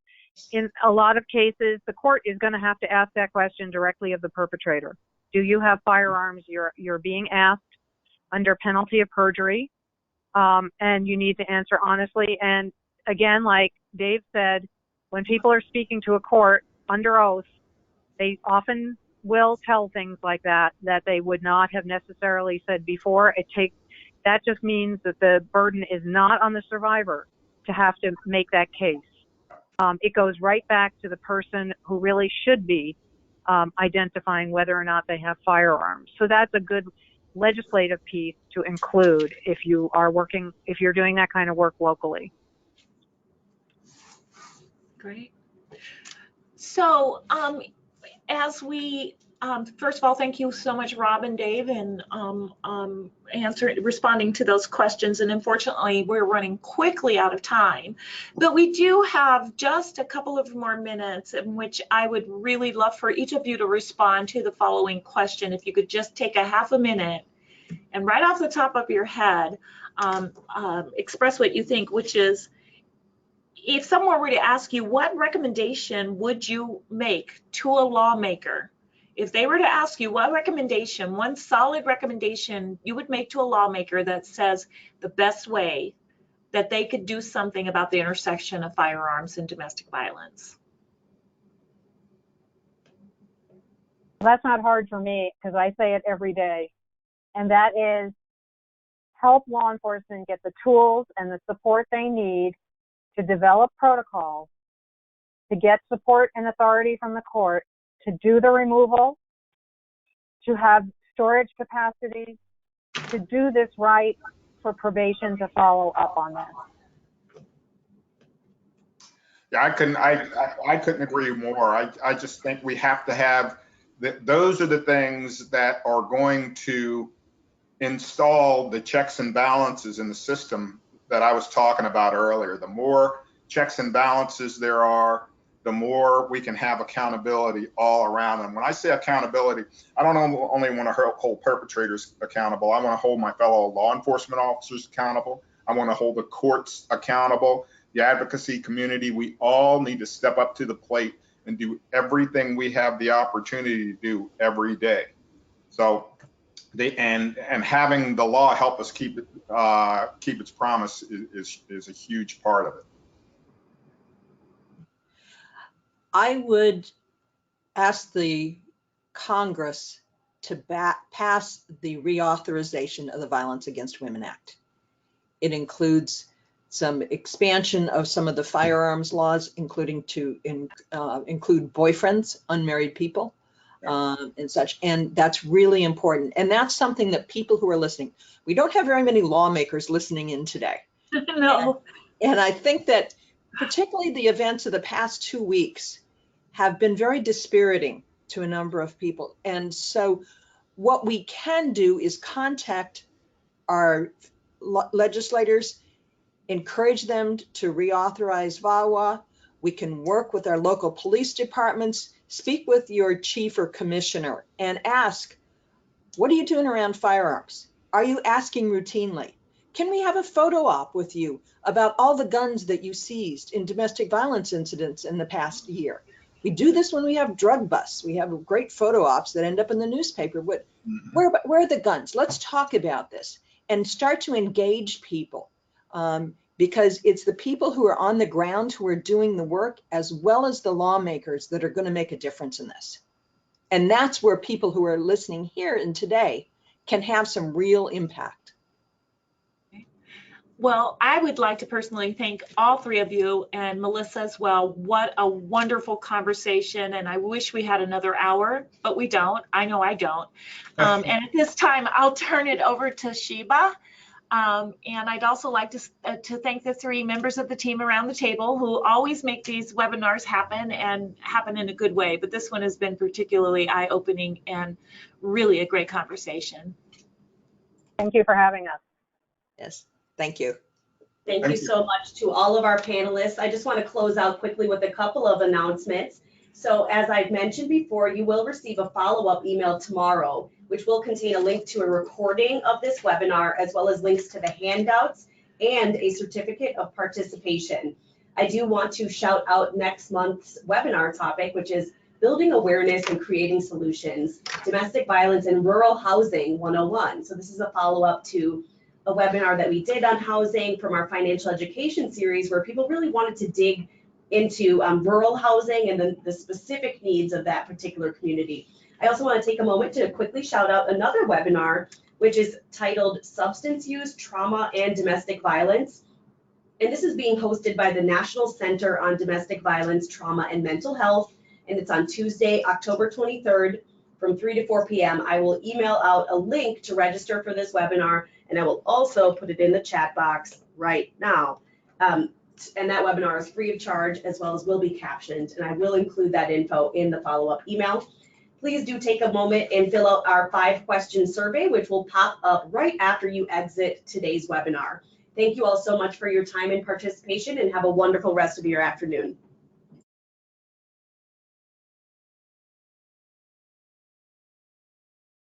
S3: In a lot of cases, the court is going to have to ask that question directly of the perpetrator. Do you have firearms? You're being asked under penalty of perjury, and you need to answer honestly. And again, like Dave said, when people are speaking to a court under oath, they often will tell things like that they would not have necessarily said before. That just means that the burden is not on the survivor to have to make that case. It goes right back to the person who really should be identifying whether or not they have firearms. So that's a good legislative piece to include if you're doing that kind of work locally.
S2: Great. So as we, first of all, thank you so much, Rob and Dave, and responding to those questions. And unfortunately, we're running quickly out of time, but we do have just a couple of more minutes in which I would really love for each of you to respond to the following question. If you could just take a half a minute and right off the top of your head, express what you think, which is, if someone were to ask you, what recommendation would you make to a lawmaker? If they were to ask you what recommendation, one solid recommendation you would make to a lawmaker that says the best way that they could do something about the intersection of firearms and domestic violence.
S3: That's not hard for me because I say it every day. And that is help law enforcement get the tools and the support they need to develop protocols, to get support and authority from the court, to do the removal, to have storage capacity, to do this right, for probation to follow up on that.
S5: Yeah, I couldn't agree more. I just think we have to have those are the things that are going to install the checks and balances in the system that I was talking about earlier. The more checks and balances there are, the more we can have accountability all around. And when I say accountability, I don't only want to hold perpetrators accountable. I want to hold my fellow law enforcement officers accountable. I want to hold the courts accountable, the advocacy community. We all need to step up to the plate and do everything we have the opportunity to do every day. So and having the law help us keep its promise is a huge part of it.
S6: I would ask the Congress to pass the reauthorization of the Violence Against Women Act. It includes some expansion of some of the firearms laws, including to include boyfriends, unmarried people, and such. And that's really important. And that's something that people who are listening, we don't have very many lawmakers listening in today.
S2: No.
S6: And I think that particularly the events of the past 2 weeks have been very dispiriting to a number of people. And so what we can do is contact our legislators encourage them to reauthorize VAWA. We can work with our local police departments, speak with your chief or commissioner and ask, what are you doing around firearms? Are you asking routinely? Can we have a photo op with you about all the guns that you seized in domestic violence incidents in the past year? We do this when we have drug busts. We have great photo ops that end up in the newspaper. Where are the guns? Let's talk about this and start to engage people, because it's the people who are on the ground who are doing the work, as well as the lawmakers, that are going to make a difference in this. And that's where people who are listening here and today can have some real impact.
S2: Well, I would like to personally thank all three of you and Melissa as well. What a wonderful conversation. And I wish we had another hour, but we don't. I know I don't. And at this time, I'll turn it over to Sheba. And I'd also like to thank the three members of the team around the table who always make these webinars happen and happen in a good way. But this one has been particularly eye-opening and really a great conversation.
S3: Thank you for having us.
S6: Yes, thank you.
S1: Thank you so much to all of our panelists. I just want to close out quickly with a couple of announcements. So as I've mentioned before, you will receive a follow-up email tomorrow, which will contain a link to a recording of this webinar, as well as links to the handouts and a certificate of participation. I do want to shout out next month's webinar topic, which is Building Awareness and Creating Solutions, Domestic Violence in Rural Housing 101. So this is a follow-up to a webinar that we did on housing from our financial education series, where people really wanted to dig into rural housing and the specific needs of that particular community. I also want to take a moment to quickly shout out another webinar, which is titled Substance Use, Trauma, and Domestic Violence. And this is being hosted by the National Center on Domestic Violence, Trauma, and Mental Health. And it's on Tuesday, October 23rd from 3 to 4 p.m. I will email out a link to register for this webinar, and I will also put it in the chat box right now. And that webinar is free of charge, as well as will be captioned, and I will include that info in the follow-up email. Please do take a moment and fill out our 5-question survey, which will pop up right after you exit today's webinar. Thank you all so much for your time and participation, and have a wonderful rest of your afternoon.